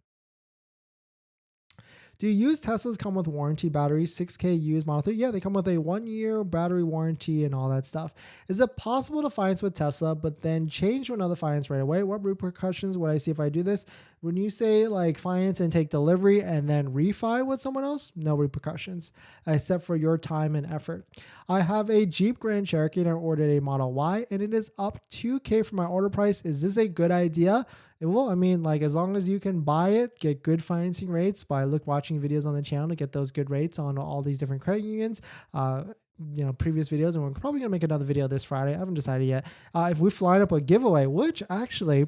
S1: Do used Teslas come with warranty batteries? 6K used Model 3? Yeah, they come with a 1-year battery warranty and all that stuff. Is it possible to finance with Tesla, but then change to another finance right away? What repercussions would I see if I do this? When you say like finance and take delivery and then refi with someone else, no repercussions, except for your time and effort. I have a Jeep Grand Cherokee and I ordered a Model Y and it is up 2K for my order price. Is this a good idea? It will. I mean, like as long as you can buy it, get good financing rates by watching videos on the channel to get those good rates on all these different credit unions. Previous videos, and we're probably gonna make another video this Friday. I haven't decided yet. If we line up a giveaway, which actually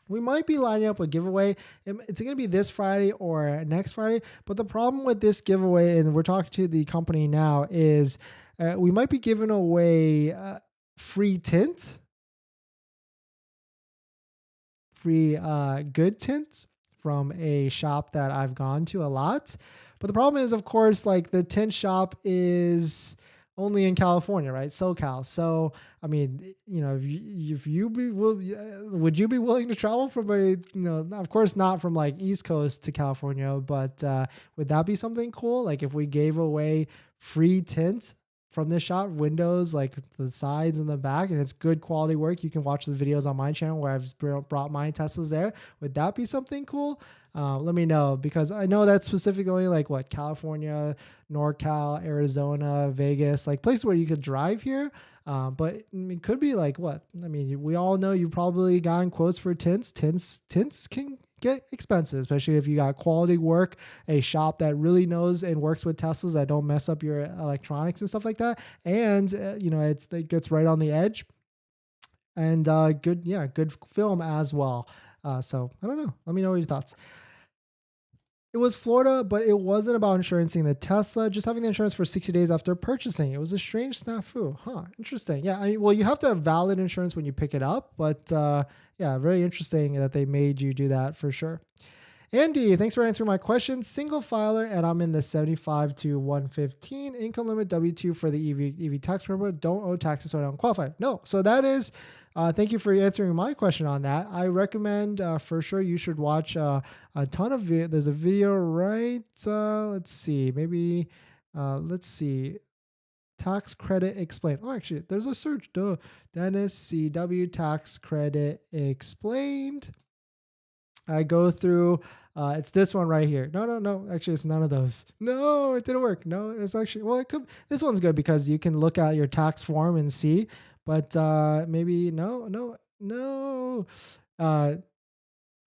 S1: we might be lining up a giveaway. It's going to be this Friday or next Friday. But the problem with this giveaway, and we're talking to the company now, is we might be giving away free tint, free good tint from a shop that I've gone to a lot. But the problem is, of course, like the tint shop is only in California, right? SoCal. So, I mean, if you would you be willing to travel from of course not from like East Coast to California, but would that be something cool? Like if we gave away free tint from this shop, windows, like the sides and the back, and it's good quality work. You can watch the videos on my channel where I've brought my Teslas there. Would that be something cool? Let me know, because I know that's specifically like what, California, NorCal, Arizona, Vegas, like places where you could drive here. But it could be like what? I mean, we all know you've probably gotten quotes for tints. Tints can get expensive, especially if you got quality work, a shop that really knows and works with Teslas that don't mess up your electronics and stuff like that. And, it gets right on the edge, and good film as well. So I don't know. Let me know your thoughts. It was Florida, but it wasn't about insurancing the Tesla, just having the insurance for 60 days after purchasing. It was a strange snafu. Huh, interesting. Yeah, well, you have to have valid insurance when you pick it up, but yeah, very interesting that they made you do that for sure. Andy, thanks for answering my question. Single filer, and I'm in the 75 to 115 income limit W2 for the EV tax permit. Don't owe taxes, so I don't qualify. No, so that is. Thank you for answering my question on that. I recommend for sure you should watch a ton of there's a video right. Let's see, maybe let's see. Tax credit explained. Oh, actually, there's a search. Duh. DennisCW tax credit explained. I go through, it's this one right here. No. Actually, it's none of those. No, it didn't work. No, it's actually, well, it could, this one's good because you can look at your tax form and see, but maybe no.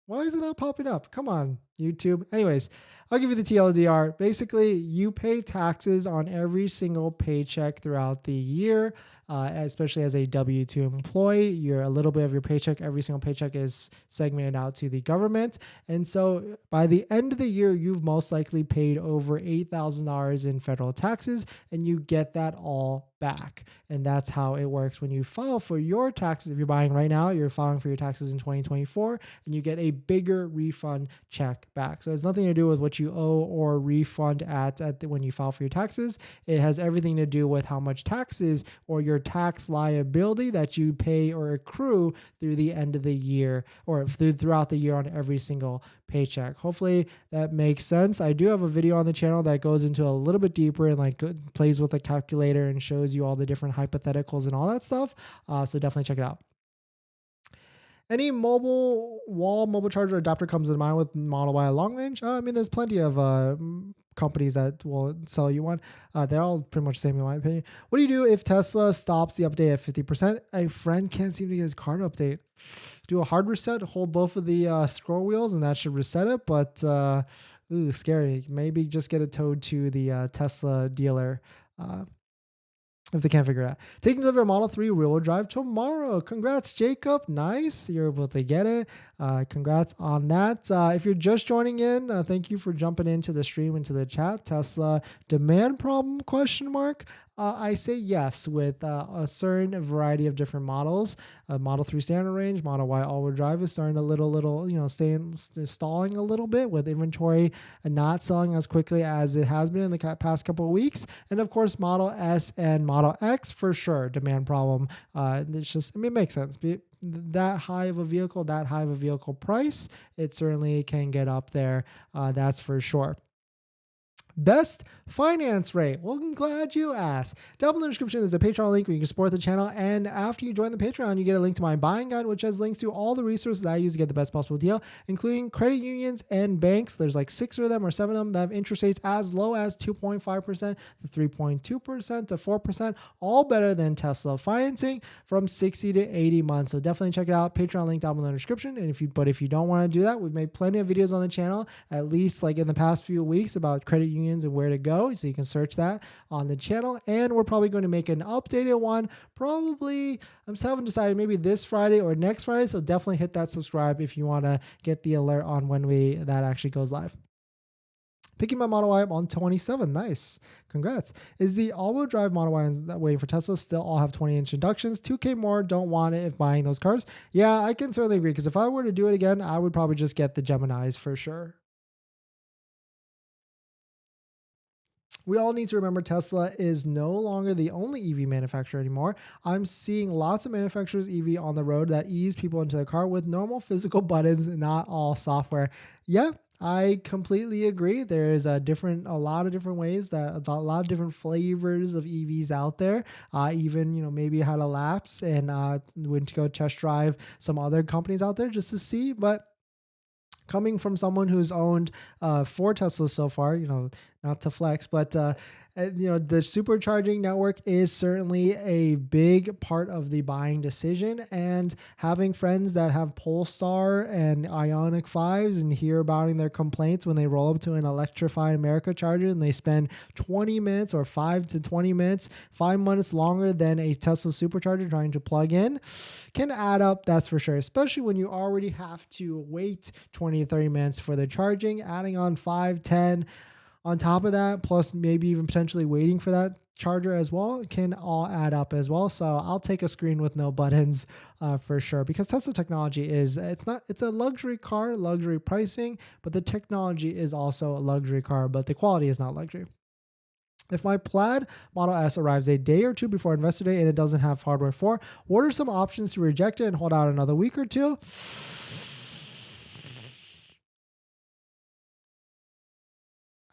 S1: Why is it not popping up? Come on, YouTube. Anyways, I'll give you the TLDR. Basically, you pay taxes on every single paycheck throughout the year, especially as a W-2 employee. You're a little bit of your paycheck, every single paycheck is segmented out to the government. And so by the end of the year, you've most likely paid over $8,000 in federal taxes, and you get that all back. And that's how it works when you file for your taxes. If you're buying right now, you're filing for your taxes in 2024, and you get a bigger refund check back. So it's nothing to do with what you owe or refund when you file for your taxes. It has everything to do with how much taxes or your tax liability that you pay or accrue through the end of the year, or throughout the year on every single paycheck. Hopefully that makes sense. I do have a video on the channel that goes into a little bit deeper and like plays with a calculator and shows you all the different hypotheticals and all that stuff. So definitely check it out. Any mobile charger adapter comes to mind with Model Y long range? I mean, there's plenty of companies that will sell you one. They're all pretty much the same in my opinion. What do you do if Tesla stops the update at 50%? A friend can't seem to get his car to update. Do a hard reset, hold both of the scroll wheels, and that should reset it. But scary. Maybe just get it towed to the Tesla dealer. If they can't figure it out. Taking delivery of Model 3 rear-wheel drive tomorrow. Congrats, Jacob. Nice. You're able to get it. Congrats on that. If you're just joining in, thank you for jumping into the stream, into the chat. Tesla demand problem, question mark. I say yes with a certain variety of different models. Model 3 standard range, Model Y all-wheel drive is starting a stalling a little bit with inventory and not selling as quickly as it has been in the past couple of weeks. And of course, Model S and Model X for sure, demand problem. It's just, it makes sense. That high of a vehicle price, it certainly can get up there. That's for sure. Best finance rate. Well, I'm glad you asked. Down in the description, there's a Patreon link where you can support the channel. And after you join the Patreon, you get a link to my buying guide, which has links to all the resources that I use to get the best possible deal, including credit unions and banks. There's like 6 of them or 7 of them that have interest rates as low as 2.5% to 3.2% to 4%, all better than Tesla financing from 60 to 80 months. So definitely check it out. Patreon link down below in the description. And if you don't want to do that, we've made plenty of videos on the channel, at least like in the past few weeks, about credit unions and where to go, so you can search that on the channel. And we're probably going to make an updated one, probably, I'm still haven't decided, maybe this Friday or next Friday, so definitely hit that subscribe if you want to get the alert on when that actually goes live. Picking my Model Y up on 27. Nice. Congrats. Is the all-wheel drive Model Y waiting for Tesla still all have 20-inch inductions? 2K more, don't want it if buying those cars. Yeah, I can certainly agree, because if I were to do it again, I would probably just get the Geminis for sure. We all need to remember Tesla is no longer the only EV manufacturer anymore. I'm seeing lots of manufacturers EV on the road that ease people into the car with normal physical buttons, not all software. Yeah, I completely agree. There's a lot of different ways, that a lot of different flavors of EVs out there. Even, maybe had a lapse and went to go test drive some other companies out there just to see. But coming from someone who's owned 4 Teslas so far, not to flex, but the supercharging network is certainly a big part of the buying decision. And having friends that have Polestar and Ioniq 5s and hear about their complaints when they roll up to an electrified America charger and they spend 20 minutes or 5 to 20 minutes, 5 minutes longer than a Tesla supercharger trying to plug in, can add up, that's for sure. Especially when you already have to wait 20 to 30 minutes for the charging, adding on 5, 10 on top of that, plus maybe even potentially waiting for that charger as well, can all add up as well. So I'll take a screen with no buttons for sure, because Tesla technology it's a luxury car, luxury pricing, but the technology is also a luxury car, but the quality is not luxury. If my Plaid Model S arrives a day or two before Investor Day and it doesn't have hardware 4, what are some options to reject it and hold out another week or two?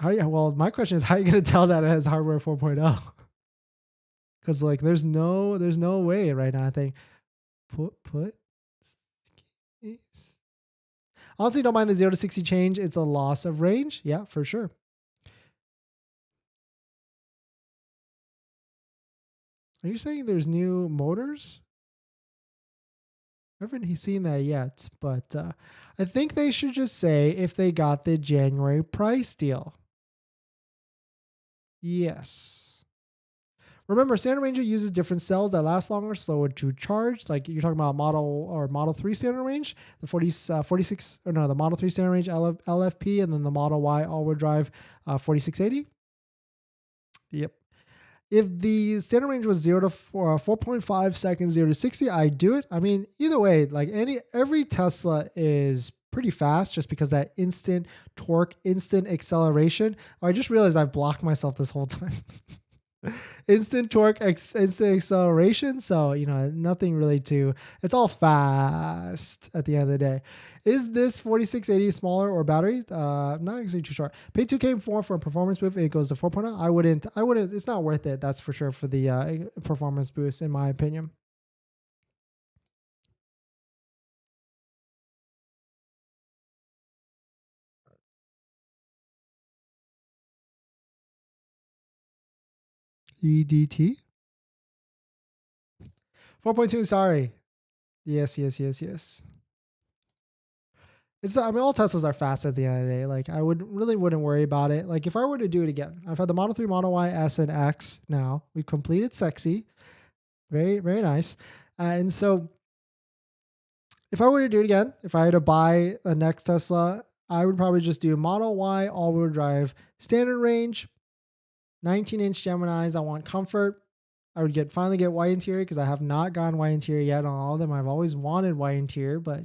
S1: Well, my question is, how are you going to tell that it has hardware 4.0? Because there's no way right now. I think put honestly, don't mind the 0 to 60 change. It's a loss of range. Yeah, for sure. Are you saying there's new motors? I haven't seen that yet, but I think they should just say if they got the January price deal. Yes. Remember, standard Ranger uses different cells that last longer, slower to charge. Like you're talking about Model 3 standard range, the 46, or no, the Model 3 standard range LFP, and then the Model Y all-wheel drive 4680. Yep. If the standard range was 0 to 4.5 seconds, 0 to 60, I'd do it. I mean, either way, every Tesla is pretty fast, just because that instant torque, instant acceleration. Oh, I just realized I've blocked myself this whole time. Instant torque, instant acceleration. So, nothing really it's all fast at the end of the day. Is this 4680 smaller or battery? Not actually too short. Pay 2K for a performance boost. It goes to 4.0. I wouldn't, it's not worth it. That's for sure for the performance boost, in my opinion. EDT 4.2. Sorry. Yes. All Teslas are fast at the end of the day. I wouldn't worry about it. If I were to do it again, I've had the Model 3, Model Y, S, and X now. We've completed sexy. Very, very nice. And so if I were to do it again, if I had to buy a next Tesla, I would probably just do Model Y, all-wheel drive, standard range, 19-inch Geminis. I want comfort. I would finally get white interior, because I have not gone white interior yet on all of them. I've always wanted white interior, but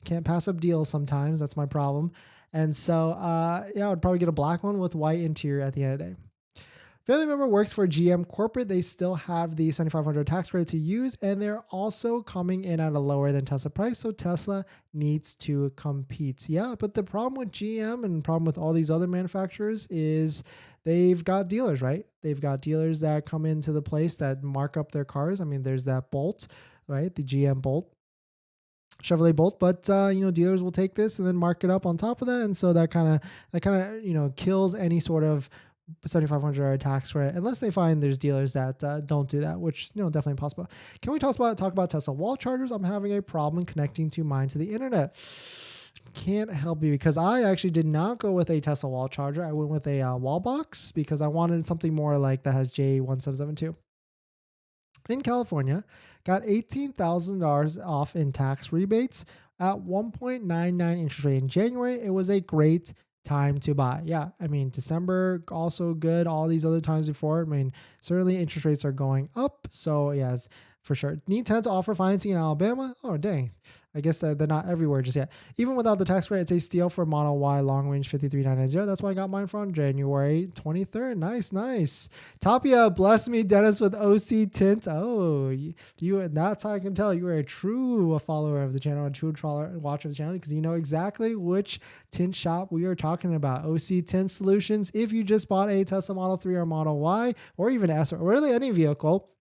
S1: can't pass up deals sometimes. That's my problem. And so, I would probably get a black one with white interior at the end of the day. Family member works for GM Corporate. They still have the 7,500 tax credit to use, and they're also coming in at a lower than Tesla price. So Tesla needs to compete. Yeah, but the problem with GM and problem with all these other manufacturers is they've got dealers, right? They've got dealers that come into the place that mark up their cars. I mean, there's that Bolt, right? The GM Bolt. Chevrolet Bolt, but dealers will take this and then mark it up on top of that, and so that kind of kills any sort of 7,500 tax credit unless they find there's dealers that don't do that, which definitely possible. Can we talk about Tesla wall chargers? I'm having a problem connecting to mine to the internet. Can't help you because I actually did not go with a Tesla wall charger. I went with a wall box because I wanted something more like that has J1772 in California, got $18,000 off in tax rebates at 1.99 interest rate in January. It was a great time to buy. Yeah, I mean, December also good. All these other times before, I mean, certainly interest rates are going up. So, yes, for sure. Need to offer financing in Alabama. Oh, dang. I guess they're not everywhere just yet. Even without the tax credit, it's a steal for Model Y long range 53990. That's why I got mine from January 23rd. Nice, nice. Tapia, bless me, Dennis, with OC tint. Oh, you that's how I can tell you are a true follower of the channel, a true watcher of the channel, because you know exactly which tint shop we are talking about. OC Tint Solutions. If you just bought a Tesla Model 3 or Model Y, or even S, or really any vehicle,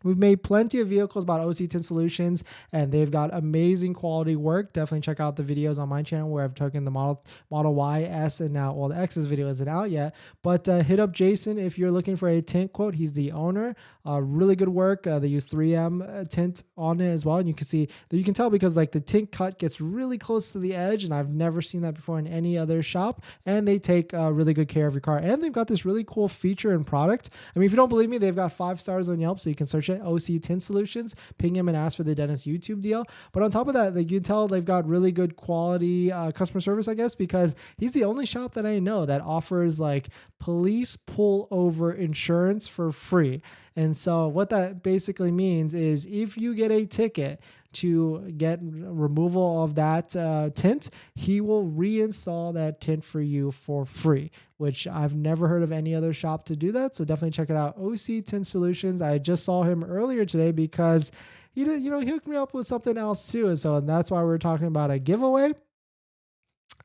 S1: we've made plenty of vehicles about OC Tint Solutions, and they've got amazing quality work. Definitely check out the videos on my channel where I've taken the Model Y, S, and now, well, the X's video isn't out yet. But hit up Jason if you're looking for a tint quote. He's the owner. Really good work. They use 3M tint on it as well, and you can tell because like the tint cut gets really close to the edge, and I've never seen that before in any other shop. And they take really good care of your car, and they've got this really cool feature and product. I mean, if you don't believe me, they've got 5 stars on Yelp, so you can search it, OC Tint Solutions, ping him and ask for the Dennis YouTube deal. But on top of that, like, you can tell they've got really good quality customer service, I guess, because he's the only shop that I know that offers like police pullover insurance for free. And so what that basically means is if you get a ticket to get removal of that tint, he will reinstall that tint for you for free, which I've never heard of any other shop to do that. So definitely check it out. OC Tint Solutions. I just saw him earlier today because he hooked me up with something else too. And that's why we're talking about a giveaway.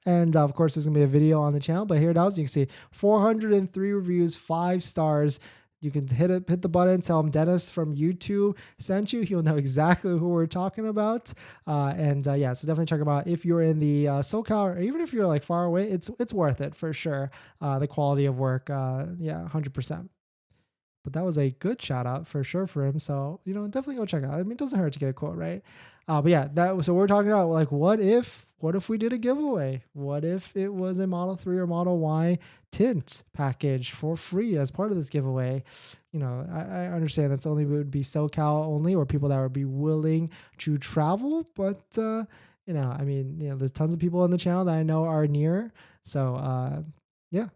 S1: And of course, there's going to be a video on the channel, but here it is. You can see 403 reviews, 5 stars. You can hit the button, tell him Dennis from YouTube sent you. He'll know exactly who we're talking about. Yeah, so definitely check him out. If you're in the SoCal, or even if you're like far away, it's worth it for sure. The quality of work, yeah, 100%. But that was a good shout out for sure for him. So, definitely go check it out. I mean, it doesn't hurt to get a quote, right? But yeah, so we're talking about like, what if we did a giveaway? What if it was a Model 3 or Model Y tint package for free as part of this giveaway? I understand that's only would be SoCal only, or people that would be willing to travel. But, I mean, there's tons of people on the channel that I know are near. So, yeah.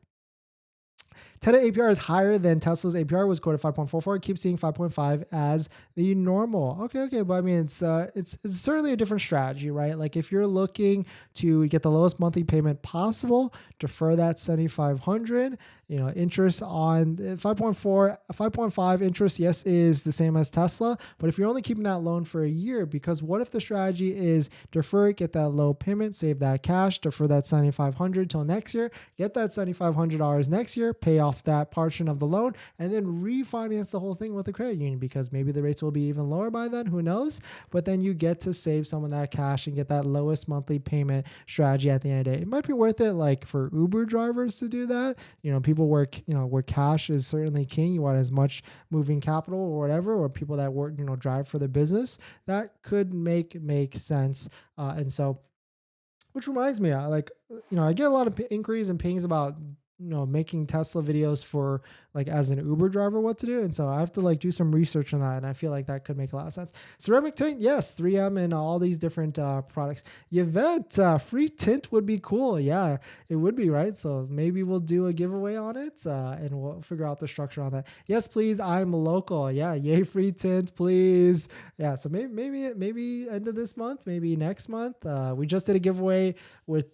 S1: Tenet APR is higher than Tesla's APR, was quoted 5.44. Keep seeing 5.5 as the normal. Okay, but I mean, it's certainly a different strategy, right? Like if you're looking to get the lowest monthly payment possible, defer that 7,500. Interest on 5.5 interest, yes, is the same as Tesla. But if you're only keeping that loan for a year, because what if the strategy is defer it, get that low payment, save that cash, defer that 7,500 till next year, get that $7,500 next year, pay off that portion of the loan, and then refinance the whole thing with the credit union, because maybe the rates will be even lower by then, who knows? But then you get to save some of that cash and get that lowest monthly payment strategy at the end of the day. It might be worth it, like for Uber drivers to do that. People work, where cash is certainly king. You want as much moving capital or whatever, or people that work, drive for the business. That could make sense. And so, which reminds me, I get a lot of inquiries and pings about making Tesla videos for like as an Uber driver, what to do. And so I have to like do some research on that. And I feel like that could make a lot of sense. Ceramic tint, yes, 3M and all these different products. Yvette, free tint would be cool. Yeah, it would be, right? So maybe we'll do a giveaway on it and we'll figure out the structure on that. Yes, please. I'm local. Yeah. Yay. Free tint, please. Yeah. So maybe end of this month, maybe next month. We just did a giveaway with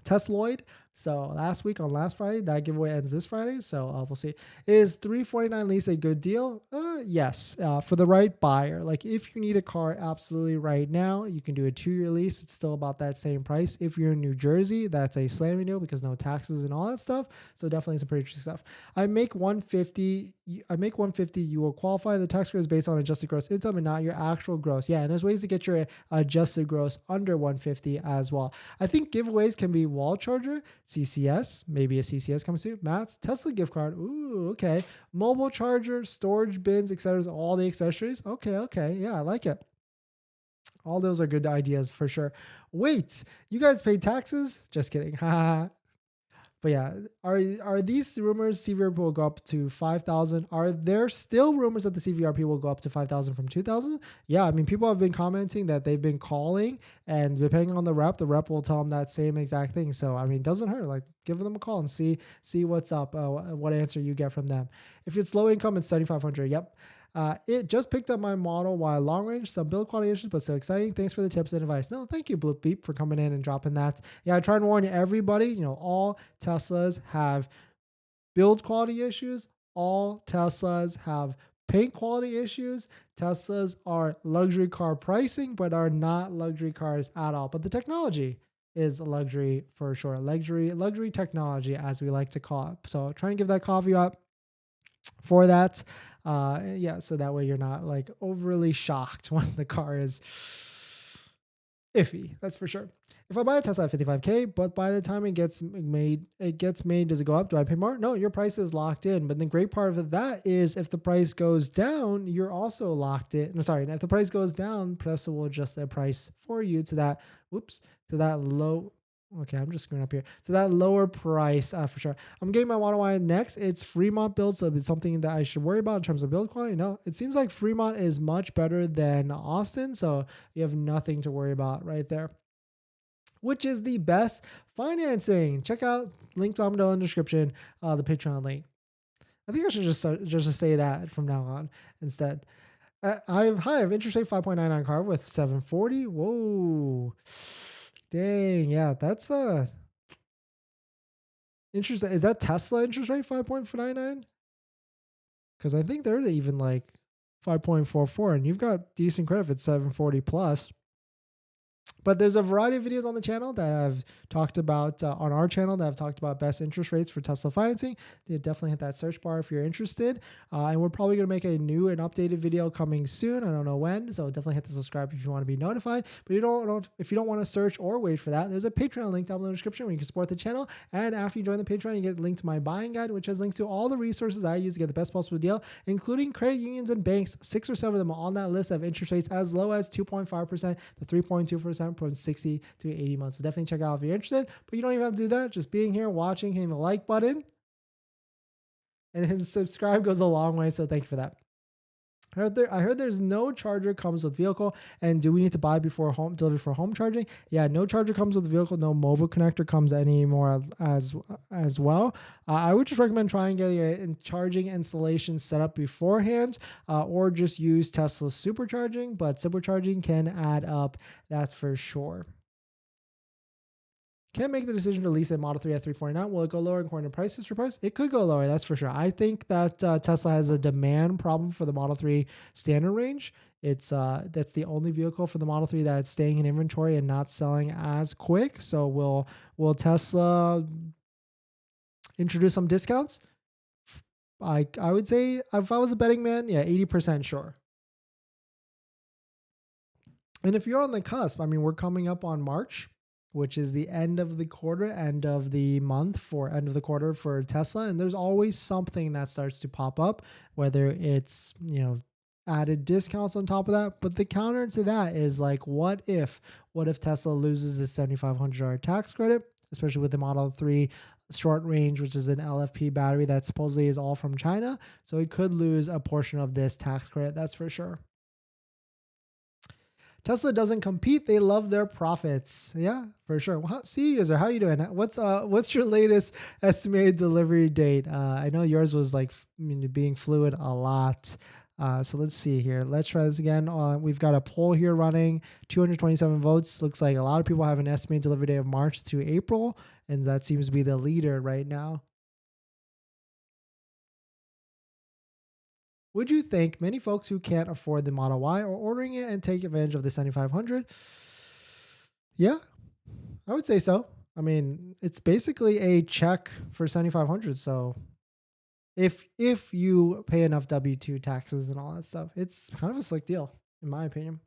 S1: Tesloid. So last week on last Friday, that giveaway ends this Friday. So we'll see. Is $349 lease a good deal? Yes, for the right buyer. Like if you need a car absolutely right now, you can do a 2-year lease. It's still about that same price. If you're in New Jersey, that's a slamming deal because no taxes and all that stuff. So definitely some pretty interesting stuff. I make 150. You will qualify. The tax credit is based on adjusted gross income and not your actual gross. Yeah, and there's ways to get your adjusted gross under 150 as well. I think giveaways can be wall charger, CCS, maybe a CCS comes soon, mats, Tesla gift card. Ooh, okay. Mobile charger, storage bins, etc. All the accessories. Okay. Yeah, I like it. All those are good ideas for sure. Wait, you guys pay taxes? Just kidding. But yeah, are these rumors CVRP will go up to 5,000? Are there still rumors that the CVRP will go up to 5,000 from 2,000? Yeah, I mean, people have been commenting that they've been calling, and depending on the rep will tell them that same exact thing. So, I mean, it doesn't hurt. Like, give them a call and see what's up, what answer you get from them. If it's low income, it's 7,500. Yep. It just picked up my model while long range, some build quality issues, but so exciting. Thanks for the tips and advice. No, thank you, Bloop Beep, for coming in and dropping that. Yeah, I try and warn everybody, all Teslas have build quality issues. All Teslas have paint quality issues. Teslas are luxury car pricing, but are not luxury cars at all. But the technology is luxury for sure. Luxury technology, as we like to call it. So try and give that caveat for that. Yeah, so that way you're not like overly shocked when the car is iffy. That's for sure. If I buy a Tesla at 55K, but by the time it gets made, does it go up? Do I pay more? No, your price is locked in. But the great part of that is if the price goes down, you're also locked in. No, sorry. If the price goes down, Tesla will adjust their price for you to that, to that low. Okay, I'm just screwing up here. So that lower price for sure. I'm getting my Model Y next. It's Fremont build, so it's something that I should worry about in terms of build quality. No, it seems like Fremont is much better than Austin, so you have nothing to worry about right there. Which is the best financing? Check out link down below in the description, the Patreon link. I think I should just say that from now on instead. I have interest rate 5.99 car with 740. Whoa. Dang, yeah, that's interesting. Is that Tesla interest rate 5.99? Because I think they're even like 5.44, and you've got decent credit if it's 740 plus. But there's a variety of videos on the channel that I've talked about on our channel that have talked about best interest rates for Tesla financing. You definitely hit that search bar if you're interested. And we're probably going to make a new and updated video coming soon. I don't know when, so definitely hit the subscribe if you want to be notified. But if you don't want to search or wait for that, there's a Patreon link down below in the description where you can support the channel. And after you join the Patreon, you get a link to my buying guide, which has links to all the resources I use to get the best possible deal, including credit unions and banks. 6 or 7 of them are on that list of interest rates as low as 2.5% to 3.2%. From 60 to 80 months. So definitely check out if you're interested, but you don't even have to do that. Just being here, watching, hitting the like button, and his subscribe goes a long way. So thank you for that. I heard there's no charger comes with vehicle, and do we need to buy before home delivery for home charging? Yeah, no charger comes with the vehicle, no mobile connector comes anymore as well. I would just recommend trying getting a charging installation set up beforehand, or just use Tesla's supercharging, but supercharging can add up, that's for sure. Can't make the decision to lease a Model 3 at $349. Will it go lower according to prices for price? It could go lower, that's for sure. I think that Tesla has a demand problem for the Model 3 standard range. It's that's the only vehicle for the Model 3 that's staying in inventory and not selling as quick. So will Tesla introduce some discounts? I would say if I was a betting man, yeah, 80% sure. And if you're on the cusp, I mean, we're coming up on March, which is the end of the quarter, end of the month for end of the quarter for Tesla. And there's always something that starts to pop up, whether it's, added discounts on top of that. But the counter to that is like, what if Tesla loses the $7,500 tax credit, especially with the Model 3 short range, which is an LFP battery that supposedly is all from China. So it could lose a portion of this tax credit. That's for sure. Tesla doesn't compete. They love their profits. Yeah, for sure. Well, see, user, how are you doing? What's your latest estimated delivery date? I know yours was like being fluid a lot. So let's see here. Let's try this again. We've got a poll here running, 227 votes. Looks like a lot of people have an estimated delivery date of March to April, and that seems to be the leader right now. Would you think many folks who can't afford the Model Y are ordering it and take advantage of the 7500? Yeah, I would say so. I mean, it's basically a check for 7500. So if you pay enough W2 taxes and all that stuff, it's kind of a slick deal, in my opinion.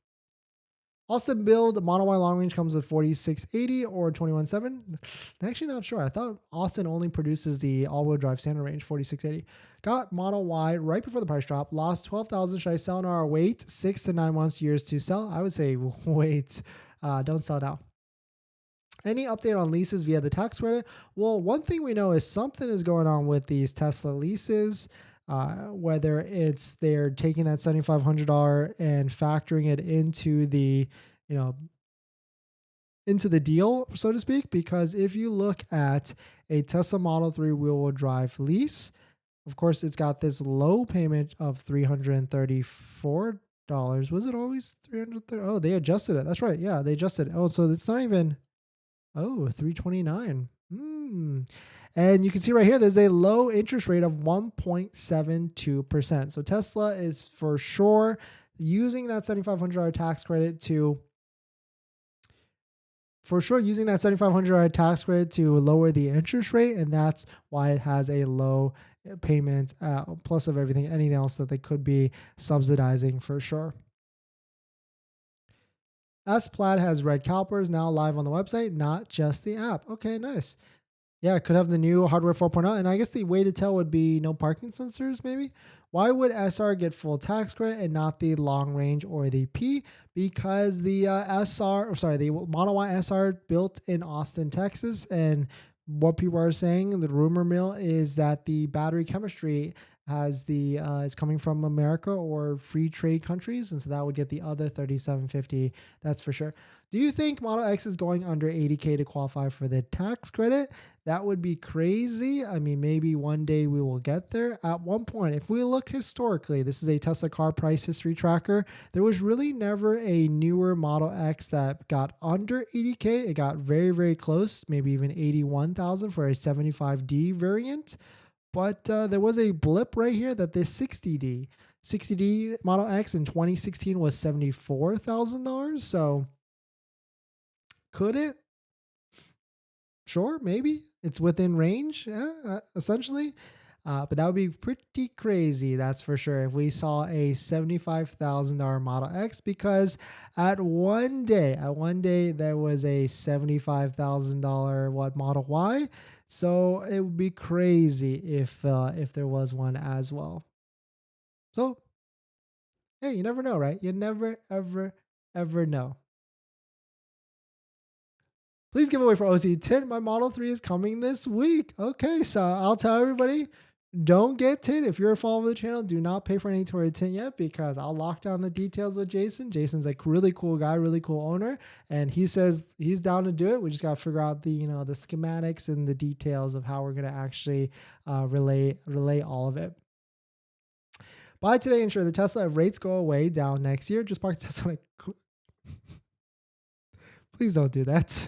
S1: Austin build Model Y long range comes with 4680 or 217. Actually, not sure. I thought Austin only produces the all-wheel drive standard range 4680. Got Model Y right before the price drop. Lost 12,000. Should I sell now or wait 6 to 9 months years to sell? I would say wait. Don't sell now. Any update on leases via the tax credit? Well, one thing we know is something is going on with these Tesla leases. Whether it's they're taking that $7,500 and factoring it into the, you know, into the deal, so to speak. Because if you look at a Tesla Model 3 wheel drive lease, of course, it's got this low payment of $334. Was it always 330? Oh, they adjusted it. That's right. Yeah, they adjusted it. Oh, so it's not even. Oh, 329. And you can see right here, there's a low interest rate of 1.72%. So Tesla is for sure using that $7,500 tax credit to lower the interest rate. And that's why it has a low payment, plus of anything else that they could be subsidizing for sure. S-Plaid has red calipers now live on the website, not just the app. Okay, nice. Yeah, it could have the new hardware 4.0. And I guess the way to tell would be no parking sensors, maybe. Why would SR get full tax credit and not the long range or the P? Because the the Model Y SR built in Austin, Texas. And what people are saying, the rumor mill, is that the battery chemistry is coming from America or free trade countries, and so that would get the other 3750. That's for sure. Do you think Model X is going under 80K to qualify for the tax credit? That would be crazy. I mean, maybe one day we will get there. At one point, if we look historically, this is a Tesla car price history tracker. There was really never a newer Model X that got under 80K. It got very, very close, maybe even 81,000 for a 75D variant. But there was a blip right here that this 60D Model X in 2016 was $74,000. So could it? Sure, maybe. It's within range, yeah, essentially. But that would be pretty crazy, that's for sure, if we saw a $75,000 Model X, because at one day, there was a $75,000 Model Y. So it would be crazy if there was one as well. So hey, you never know, right? You never ever know. Please give away for OC10. My Model 3 is coming this week. Okay, so I'll tell everybody, don't get tint. If you're a follower of the channel, do not pay for any Tory tint yet, because I'll lock down the details with Jason. Jason's a really cool guy, really cool owner, and he says he's down to do it. We just got to figure out the the schematics and the details of how we're going to actually relay all of it. Buy today, ensure the Tesla. If rates go away down next year, just park the Tesla. Please don't do that.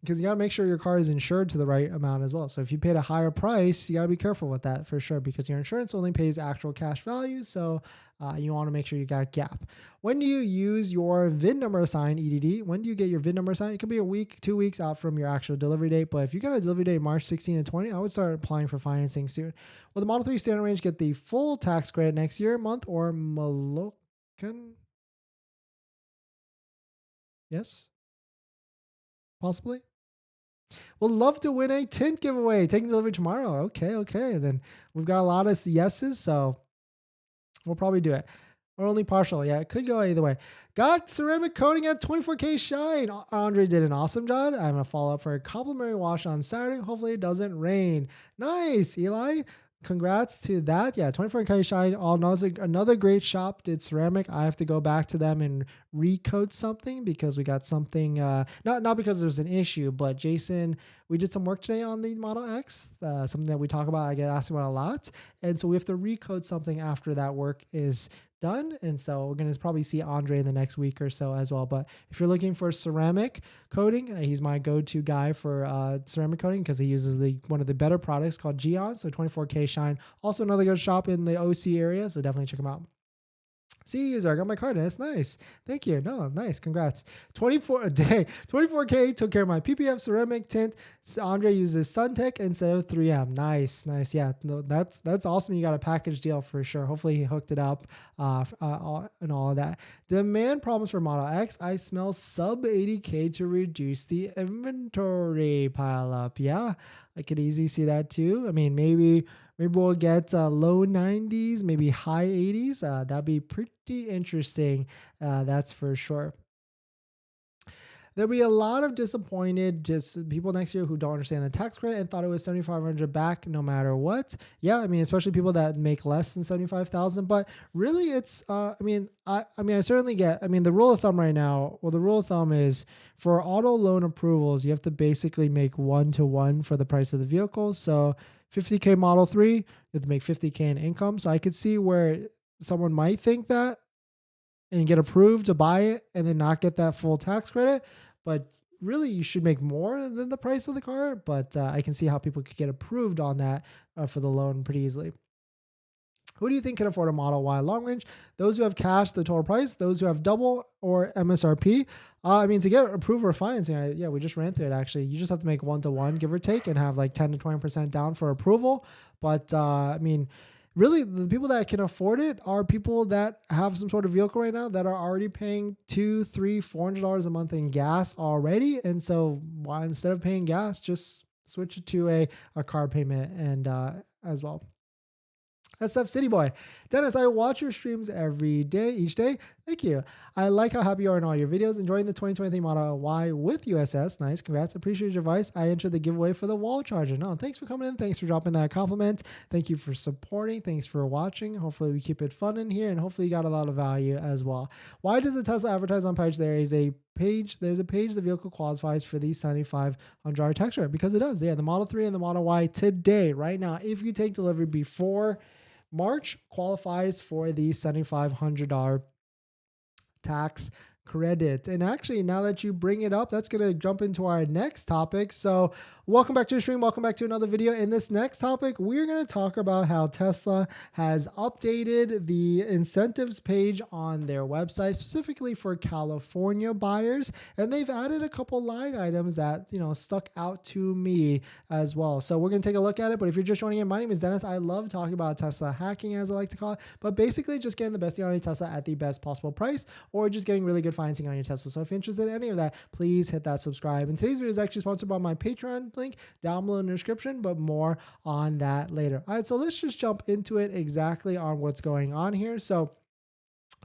S1: Because you got to make sure your car is insured to the right amount as well. So if you paid a higher price, you got to be careful with that for sure, because your insurance only pays actual cash value. So you want to make sure you got gap. When do you use your VIN number assigned, EDD? When do you get your VIN number assigned? It could be a week, 2 weeks out from your actual delivery date. But if you got a delivery date March 16 and 20, I would start applying for financing soon. Will the Model 3 standard range get the full tax credit next year, month, or Malokan? Yes, possibly. We'll love to win a tint giveaway. Taking delivery tomorrow. Okay. Then we've got a lot of yeses, so we'll probably do it. Or only partial. Yeah, it could go either way. Got ceramic coating at 24K shine. Andre did an awesome job. I'm going to follow up for a complimentary wash on Saturday. Hopefully it doesn't rain. Nice, Eli. congrats to that. Yeah, 24K shine. Another great shop did ceramic. I have to go back to them and recode something because we got something. Not because there's an issue, but Jason, we did some work today on the Model X. Something that we talk about. I get asked about a lot, and so we have to recode something after that work is done. And so we're going to probably see Andre in the next week or so as well. But if you're looking for ceramic coating, he's my go-to guy for ceramic coating because he uses one of the better products called Geon. So 24K shine. Also another good shop in the OC area. So definitely check him out. See, user, I got my card. That's nice. Thank you. No, nice. Congrats. 24K took care of my PPF ceramic tint. So Andre uses Suntech instead of 3M. Nice. Yeah, no, that's awesome. You got a package deal for sure. Hopefully he hooked it up and all of that. Demand problems for Model X. I smell sub 80K to reduce the inventory pile up. Yeah, I could easily see that too. I mean, maybe we'll get low 90s, maybe high 80s. That'd be pretty interesting. That's for sure. There'll be a lot of disappointed just people next year who don't understand the tax credit and thought it was 7,500 back no matter what. Yeah, I mean, especially people that make less than 75,000. But really, it's I certainly get. I mean, the rule of thumb right now. Well, the rule of thumb is for auto loan approvals, you have to basically make 1-to-1 for the price of the vehicle. So 50K Model 3, you have to make 50K in income. So I could see where someone might think that and get approved to buy it and then not get that full tax credit. But really, you should make more than the price of the car. But I can see how people could get approved on that for the loan pretty easily. Who do you think can afford a Model Y long range? Those who have cash, the total price. Those who have double or MSRP. I mean, to get approved for financing, we just ran through it actually. You just have to make 1-to-1, give or take, and have like 10 to 20% down for approval. But I mean, really, the people that can afford it are people that have some sort of vehicle right now that are already paying $200, $300, $400 a month in gas already. And so why instead of paying gas, just switch it to a car payment and as well. SF City Boy. Dennis, I watch your streams each day. Thank you. I like how happy you are in all your videos. Enjoying the 2023 Model Y with USS. Nice. Congrats. Appreciate your advice. I entered the giveaway for the wall charger. No, thanks for coming in. Thanks for dropping that compliment. Thank you for supporting. Thanks for watching. Hopefully we keep it fun in here and hopefully you got a lot of value as well. Why does the Tesla advertise on page? There's a page the vehicle qualifies for the $7,500 tax credit because it does. Yeah, the Model 3 and the Model Y today, right now, if you take delivery before March, qualifies for the $7,500 tax credit. And actually, now that you bring it up, that's going to jump into our next topic. So welcome back to the stream. Welcome back to another video. In this next topic, we're going to talk about how Tesla has updated the incentives page on their website, specifically for California buyers. And they've added a couple line items that, stuck out to me as well. So we're going to take a look at it. But if you're just joining in, my name is Dennis. I love talking about Tesla hacking, as I like to call it, but basically just getting the best deal on a Tesla at the best possible price, or just getting really good financing on your Tesla. So if you're interested in any of that, please hit that subscribe. And today's video is actually sponsored by my Patreon link down below in the description, but more on that later. All right, so let's just jump into it exactly on what's going on here. So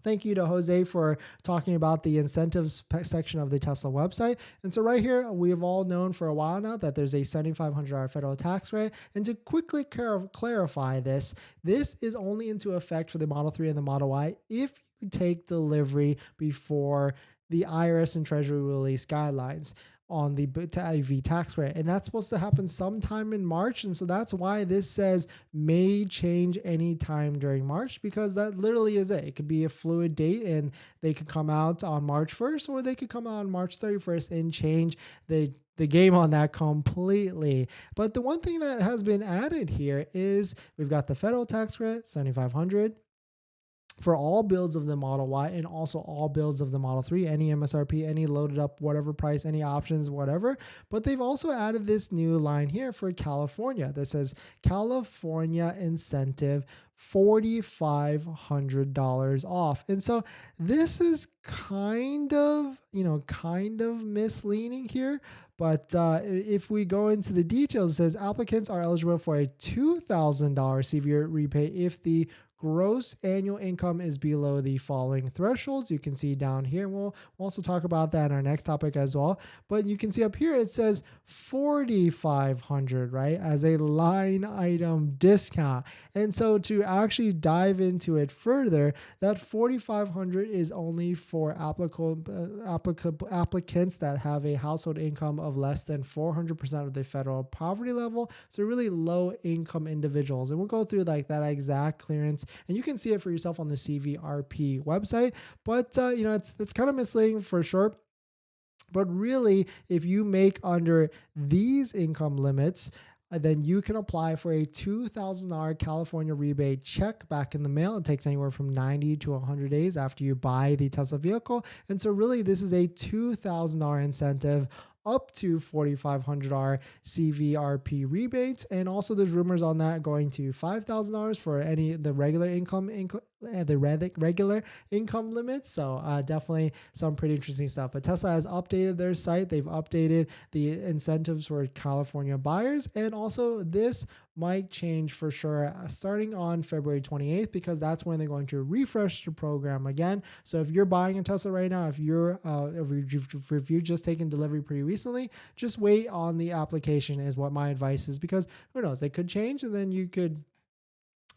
S1: thank you to Jose for talking about the incentives section of the Tesla website. And so right here, we have all known for a while now that there's a $7,500 federal tax rate. And to quickly clarify this is only into effect for the Model 3 and the Model Y if you take delivery before the IRS and Treasury release guidelines on the EV tax rate. And that's supposed to happen sometime in March. And so that's why this says may change anytime during March, because that literally is it. It could be a fluid date and they could come out on March 1st, or they could come out on March 31st and change the game on that completely. But the one thing that has been added here is we've got the federal tax credit, $7,500. For all builds of the Model Y and also all builds of the Model 3, any MSRP, any loaded up, whatever price, any options, whatever. But they've also added this new line here for California that says California incentive $4,500 off. And so this is kind of misleading here. But if we go into the details, it says applicants are eligible for a $2,000 CVRP rebate if the gross annual income is below the following thresholds. You can see down here. We'll also talk about that in our next topic as well. But you can see up here it says 4,500, right, as a line item discount. And so to actually dive into it further, that 4,500 is only for applicants that have a household income of less than 400% of the federal poverty level. So really low income individuals. And we'll go through like that exact clearance, and you can see it for yourself on the CVRP website. But it's kind of misleading for sure. But really, if you make under these income limits, then you can apply for a $2,000 California rebate check back in the mail. It takes anywhere from 90 to 100 days after you buy the Tesla vehicle. And so really, this is a $2,000 incentive up to $4,500 CVRP rebates. And also there's rumors on that going to $5,000 for the regular income limits. So definitely some pretty interesting stuff. But Tesla has updated their site. They've updated the incentives for California buyers. And also this might change for sure starting on February 28th, because that's when they're going to refresh the program again. So if you're buying a Tesla right now, if you've just taken delivery pretty recently, just wait on the application is what my advice is, because who knows, they could change and then you could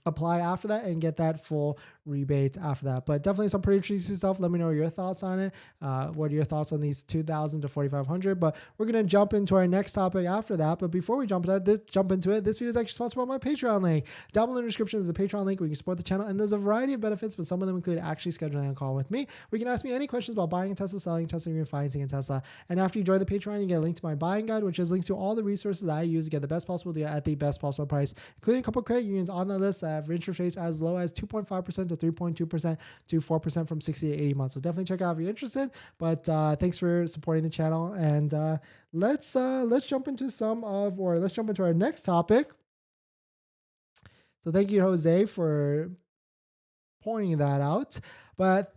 S1: apply after that and get that full rebate after that. But definitely some pretty interesting stuff. Let me know your thoughts on it. What are your thoughts on these 2,000 to 4,500? But we're going to jump into our next topic after that. But before we jump into it, this video is actually sponsored by my Patreon link. Down below in the description is a Patreon link where you can support the channel, and there's a variety of benefits, but some of them include actually scheduling a call with me, where you can ask me any questions about buying a Tesla, selling a Tesla, refinancing a Tesla. And after you join the Patreon, you get a link to my buying guide, which is links to all the resources that I use to get the best possible deal at the best possible price, including a couple of credit unions on the list that have interest rates as low as 2.5% to 3.2% to 4% from 60 to 80 months. So definitely check out if you're interested. But thanks for supporting the channel. And let's jump into our next topic. So thank you, Jose, for pointing that out. But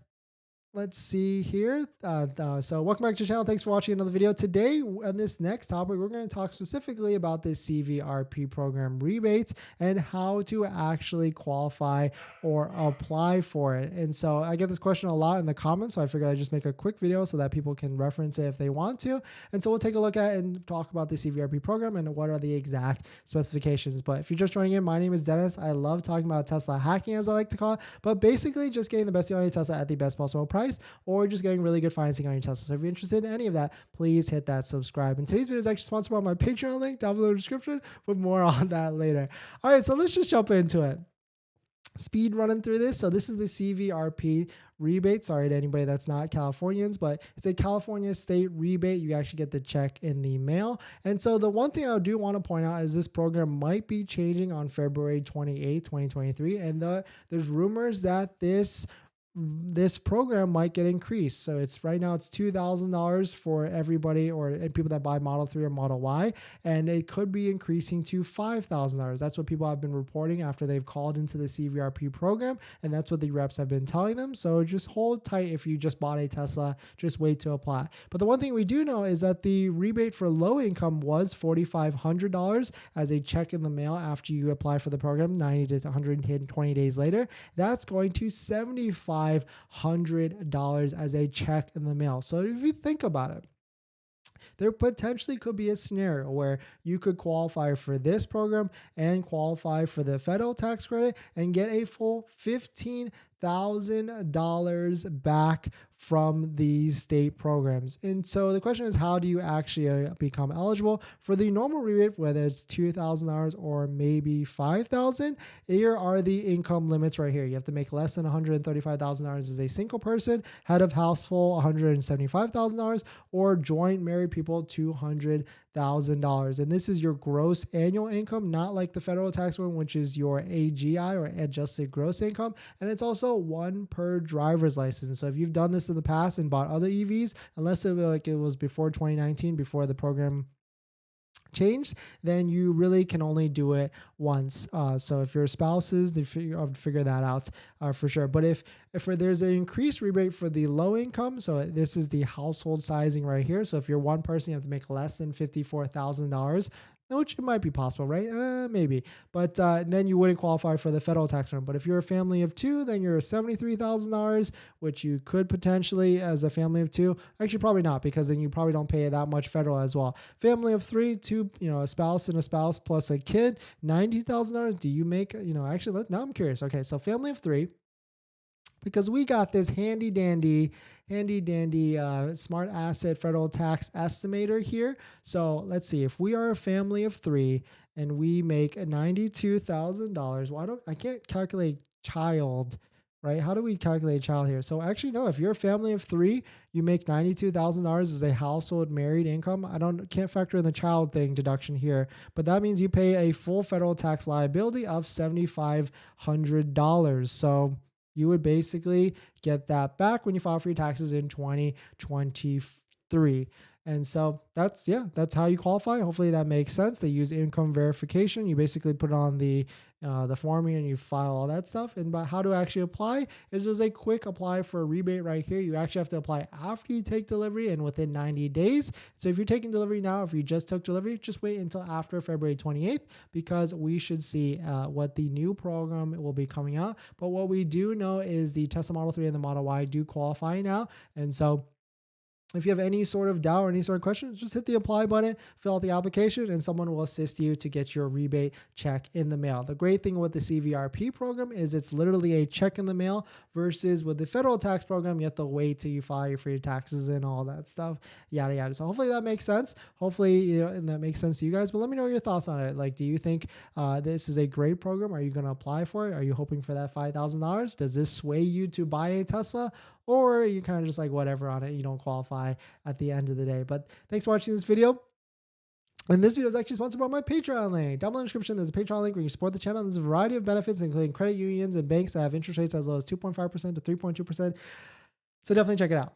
S1: let's see here. So welcome back to the channel. Thanks for watching another video. Today, on this next topic, we're going to talk specifically about the CVRP program rebates and how to actually qualify or apply for it. And so I get this question a lot in the comments, so I figured I'd just make a quick video so that people can reference it if they want to. And so we'll take a look at and talk about the CVRP program and what are the exact specifications. But if you're just joining in, my name is Dennis. I love talking about Tesla hacking, as I like to call it, but basically just getting the best deal on a Tesla at the best possible price, or just getting really good financing on your Tesla. So if you're interested in any of that, please hit that subscribe. And today's video is actually sponsored by my Patreon link down below in the description, with more on that later. All right, so let's just jump into it. Speed running through this. So this is the CVRP rebate. Sorry to anybody that's not Californians, but it's a California state rebate. You actually get the check in the mail. And so the one thing I do want to point out is this program might be changing on February 28, 2023. And there's rumors that this program might get increased. So it's right now it's $2,000 for everybody or people that buy Model 3 or Model Y, and it could be increasing to $5,000. That's what people have been reporting after they've called into the CVRP program, and that's what the reps have been telling them. So just hold tight if you just bought a Tesla, just wait to apply. But the one thing we do know is that the rebate for low income was $4,500 as a check in the mail after you apply for the program 90 to 120 days later. That's going to $7,500 as a check in the mail. So if you think about it, there potentially could be a scenario where you could qualify for this program and qualify for the federal tax credit and get a full $15,000 back from these state programs. And so the question is, how do you actually become eligible for the normal rebate, whether it's $2,000 or maybe $5,000? Here are the income limits right here. You have to make less than $135,000 as a single person, head of household $175,000, or joint married people $200,000. And this is your gross annual income, not like the federal tax one, which is your AGI or adjusted gross income. And it's also one per driver's license. So if you've done this in the past and bought other EVs, unless it was before 2019, before the program changed, then you really can only do it once. So if your spouses, they figure that out for sure. But if there's an increased rebate for the low income, so this is the household sizing right here. So if you're one person, you have to make less than $54,000 which it might be possible, right? Maybe. But then you wouldn't qualify for the federal tax return. But if you're a family of two, then you're $73,000, which you could potentially, as a family of two, actually probably not, because then you probably don't pay that much federal as well. Family of three, two, a spouse and a spouse plus a kid, $90,000. Do you make, actually, now I'm curious. Okay, so family of three, because we got this handy dandy smart asset federal tax estimator here. So let's see, if we are a family of three and we make $92,000, I can't calculate child, right? How do we calculate child here? So actually, no, if you're a family of three, you make $92,000 as a household married income. Can't factor in the child thing deduction here, but that means you pay a full federal tax liability of $7,500. So you would basically get that back when you file for your taxes in 2023. And so that's how you qualify. Hopefully that makes sense. They use income verification. You basically put it on the form here and you file all that stuff. And but how to actually apply is there's a quick apply for a rebate right here. You actually have to apply after you take delivery and within 90 days. So if you're taking delivery now, if you just took delivery, just wait until after February 28th, because we should see what the new program will be coming out. But what we do know is the Tesla Model 3 and the Model Y do qualify now. And so if you have any sort of doubt or any sort of questions, just hit the apply button, fill out the application, and someone will assist you to get your rebate check in the mail. The great thing with the CVRP program is it's literally a check in the mail, versus with the federal tax program, you have to wait till you file for your taxes and all that stuff, yada, yada. So hopefully that makes sense. Hopefully, and that makes sense to you guys, but let me know your thoughts on it. Like, do you think this is a great program? Are you going to apply for it? Are you hoping for that $5,000? Does this sway you to buy a Tesla? Or you kind of just like whatever on it, you don't qualify at the end of the day. But thanks for watching this video. And this video is actually sponsored by my Patreon link. Down below in the description, there's a Patreon link where you support the channel. There's a variety of benefits, including credit unions and banks that have interest rates as low as 2.5% to 3.2%. So definitely check it out.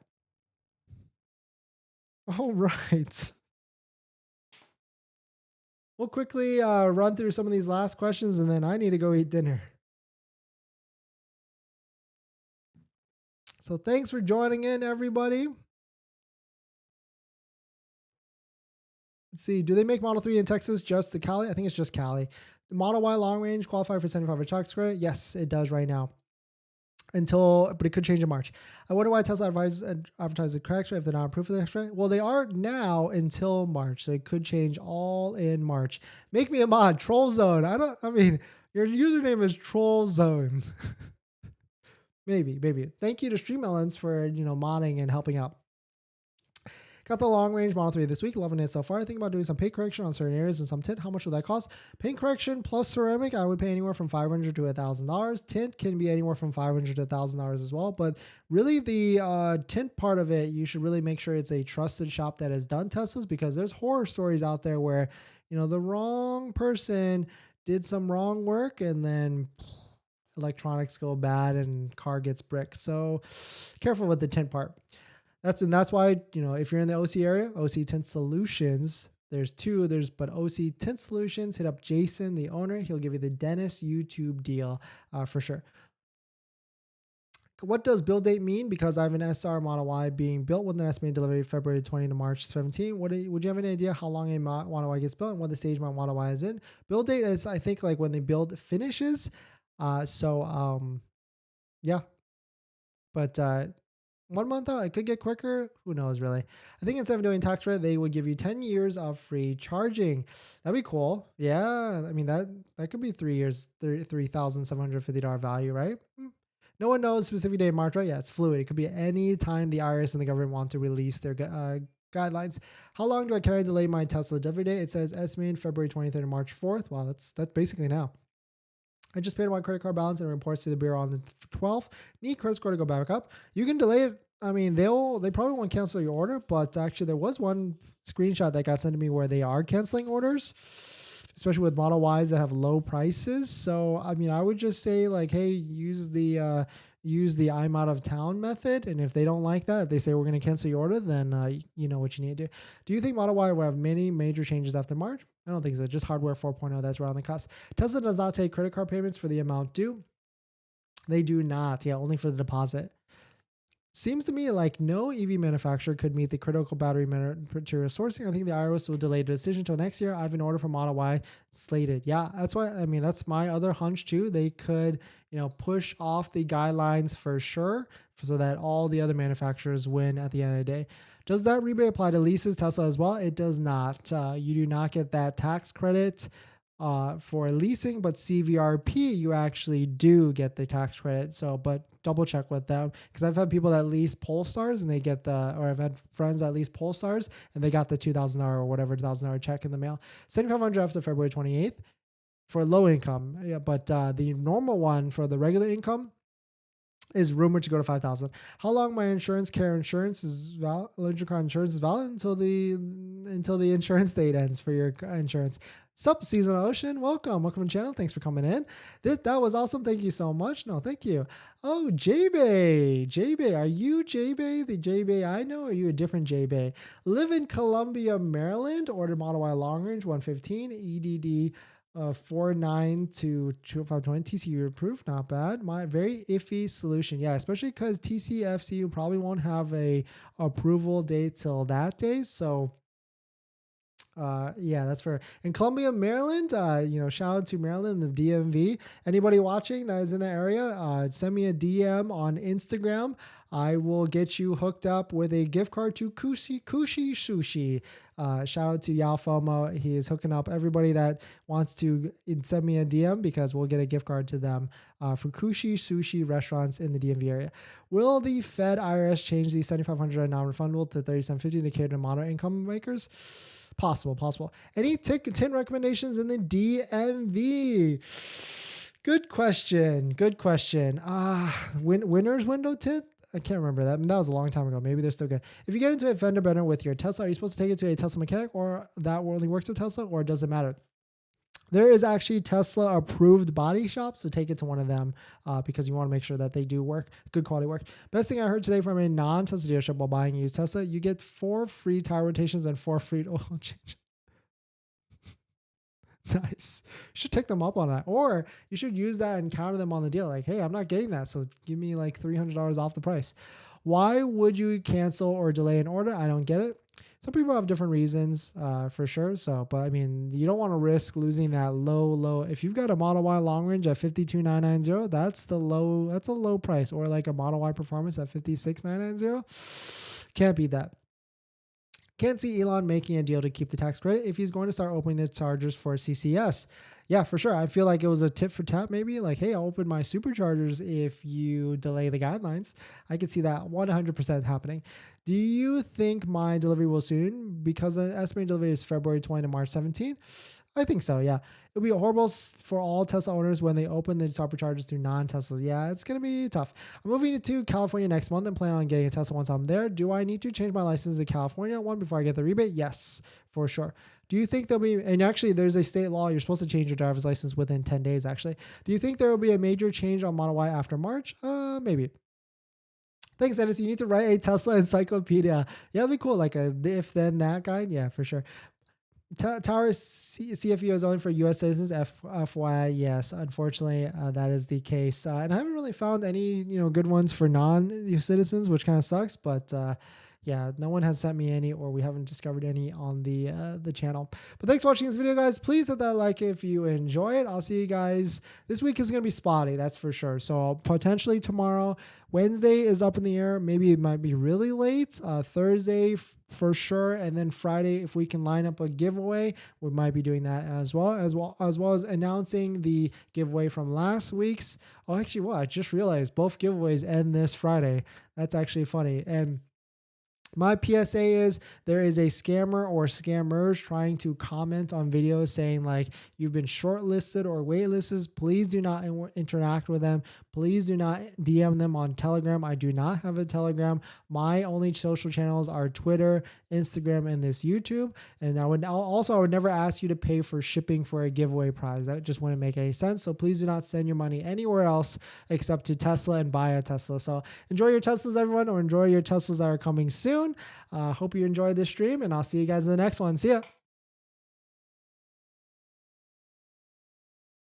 S1: All right. We'll quickly run through some of these last questions, and then I need to go eat dinner. So thanks for joining in, everybody. Let's see. Do they make Model 3 in Texas just to Cali? I think it's just Cali. The Model Y long range qualify for 75 tax credit? Yes, it does right now. But it could change in March. I wonder why Tesla advertises the correction if they're not approved for the extra. Well, they are now until March, so it could change all in March. Make me a mod, Troll Zone. Your username is Troll Zone. maybe. Thank you to StreamElements for modding and helping out. Got the long range Model 3 this week, loving it so far. I think about doing some paint correction on certain areas and some tint. How much would that cost? Paint correction plus ceramic, I would pay anywhere from $500 to $1,000. Tint can be anywhere from $500 to $1,000 as well. But really, the tint part of it, you should really make sure it's a trusted shop that has done Teslas, because there's horror stories out there where the wrong person did some wrong work and then electronics go bad and car gets bricked. So careful with the tint part. That's why, if you're in the OC area, OC Tint Solutions, there's but OC Tint Solutions, hit up Jason, the owner. He'll give you the Dennis YouTube deal for sure. What does build date mean? Because I have an SR Model Y being built with an estimated delivery February 20 to March 17. Would you have any idea how long a Model Y gets built and what the stage my Model Y is in? Build date is, I think, like when the build finishes. Yeah. But 1 month out, it could get quicker. Who knows, really? I think instead of doing tax credit, they would give you 10 years of free charging. That'd be cool. Yeah, that could be 3 years, $3,750 value, right? No one knows specific day in March, right? Yeah, it's fluid. It could be any time the IRS and the government want to release their guidelines. How long can I delay my Tesla delivery date? It says estimated February 23rd to March 4th. Wow, that's basically now. I just paid my credit card balance and reports to the bureau on the 12th. Need credit score to go back up. You can delay it. They probably won't cancel your order, but actually there was one screenshot that got sent to me where they are canceling orders, especially with Model Ys that have low prices. So, I would just say like, hey, use the I'm out of town method. And if they don't like that, if they say we're going to cancel your order, then you know what you need to do. Do you think Model Y will have many major changes after March? I don't think so. Just hardware 4.0, that's around the cusp. Tesla does not take credit card payments for the amount due. They do not. Yeah, only for the deposit. Seems to me like no EV manufacturer could meet the critical battery material sourcing. I think the IRS will delay the decision until next year. I have an order for Model Y slated. Yeah, that's why. I mean, that's my other hunch too. They could, push off the guidelines for sure, so that all the other manufacturers win at the end of the day. Does that rebate apply to leases, Tesla as well? It does not. You do not get that tax credit for leasing, but CVRP, you actually do get the tax credit. So, but double check with them, because I've had people that lease Polestars and they get or I've had friends that lease Polestars and they got the $2,000 or whatever $2,000 check in the mail. 7,500 after February 28th for low income. Yeah, but the normal one for the regular income is rumored to go to 5,000. How long my insurance is valid? Electric car insurance is valid until the insurance date ends for your insurance. Sup, Seasonal Ocean, welcome to the channel. Thanks for coming in. That was awesome. Thank you so much. No, thank you. Oh, J-Bay, are you J-Bay, the J-Bay I know, or are you a different J-Bay? Live in Columbia, Maryland. Order Model Y long range 115 EDD. 49 to 2520 TCU approved, not bad. My very iffy solution, yeah, especially because TCFCU probably won't have a approval date till that day. So yeah, that's fair. In Columbia, Maryland, shout out to Maryland, the DMV. Anybody watching that is in the area, send me a DM on Instagram. I will get you hooked up with a gift card to Kushi Sushi. Shout out to Yao FOMO. He is hooking up everybody that wants to send me a DM, because we'll get a gift card to them for Kushi Sushi restaurants in the DMV area. Will the Fed IRS change the $7,500 non-refundable to $3,750 to cater to moderate income makers? Possible. Any tint recommendations in the DMV? Good question. Winner's window tint? I can't remember that. That was a long time ago. Maybe they're still good. If you get into a fender bender with your Tesla, are you supposed to take it to a Tesla mechanic, or that only works with Tesla, or does it matter? There is actually Tesla approved body shops, so take it to one of them because you want to make sure that they do good quality work. Best thing I heard today from a non-Tesla dealership while buying used Tesla, you get 4 free tire rotations and 4 free oil change. Nice. You should take them up on that, or you should use that and counter them on the deal. Like, hey, I'm not getting that, so give me like $300 off the price. Why would you cancel or delay an order? I don't get it. Some people have different reasons for sure. So, but I mean, you don't want to risk losing that low. If you've got a Model Y long range at 52,990, that's a low price. Or like a Model Y Performance at 56,990, can't beat that. Can't see Elon making a deal to keep the tax credit if he's going to start opening the chargers for CCS. Yeah, for sure. I feel like it was a tit for tat, maybe like, hey, I'll open my superchargers if you delay the guidelines. I could see that 100% happening. Do you think my delivery will soon? Because the estimated delivery is February 20 to March 17th. I think so, yeah. It'll be horrible for all Tesla owners when they open the superchargers to non-Teslas. Yeah, it's going to be tough. I'm moving to California next month and plan on getting a Tesla once I'm there. Do I need to change my license to California one before I get the rebate? Yes, for sure. Do you think there'll be, and actually there's a state law, you're supposed to change your driver's license within 10 days actually. Do you think there will be a major change on Model Y after March? Maybe. Thanks, Dennis. You need to write a Tesla encyclopedia. Yeah, that'd be cool. Like a if then that guide. Yeah, for sure. Tower CFU is only for U.S. citizens. FYI, yes. Unfortunately, that is the case. And I haven't really found any good ones for non-citizens, which kind of sucks. But yeah, no one has sent me any, or we haven't discovered any on the channel. But thanks for watching this video, guys. Please hit that like if you enjoy it. I'll see you guys. This week is going to be spotty, that's for sure. So potentially tomorrow. Wednesday is up in the air. Maybe it might be really late. Thursday for sure. And then Friday, if we can line up a giveaway, we might be doing that as well as announcing the giveaway from last week's. Oh, actually, well, I just realized both giveaways end this Friday. That's actually funny. And my PSA is there is a scammer or scammers trying to comment on videos saying like you've been shortlisted or waitlisted. Please do not interact with them. Please do not DM them on Telegram. I do not have a Telegram. My only social channels are Twitter, Instagram, and this YouTube. And I would never ask you to pay for shipping for a giveaway prize. That just wouldn't make any sense. So please do not send your money anywhere else except to Tesla and buy a Tesla. So enjoy your Teslas, everyone, or enjoy your Teslas that are coming soon. Hope you enjoyed this stream, and I'll see you guys in the next one. See ya.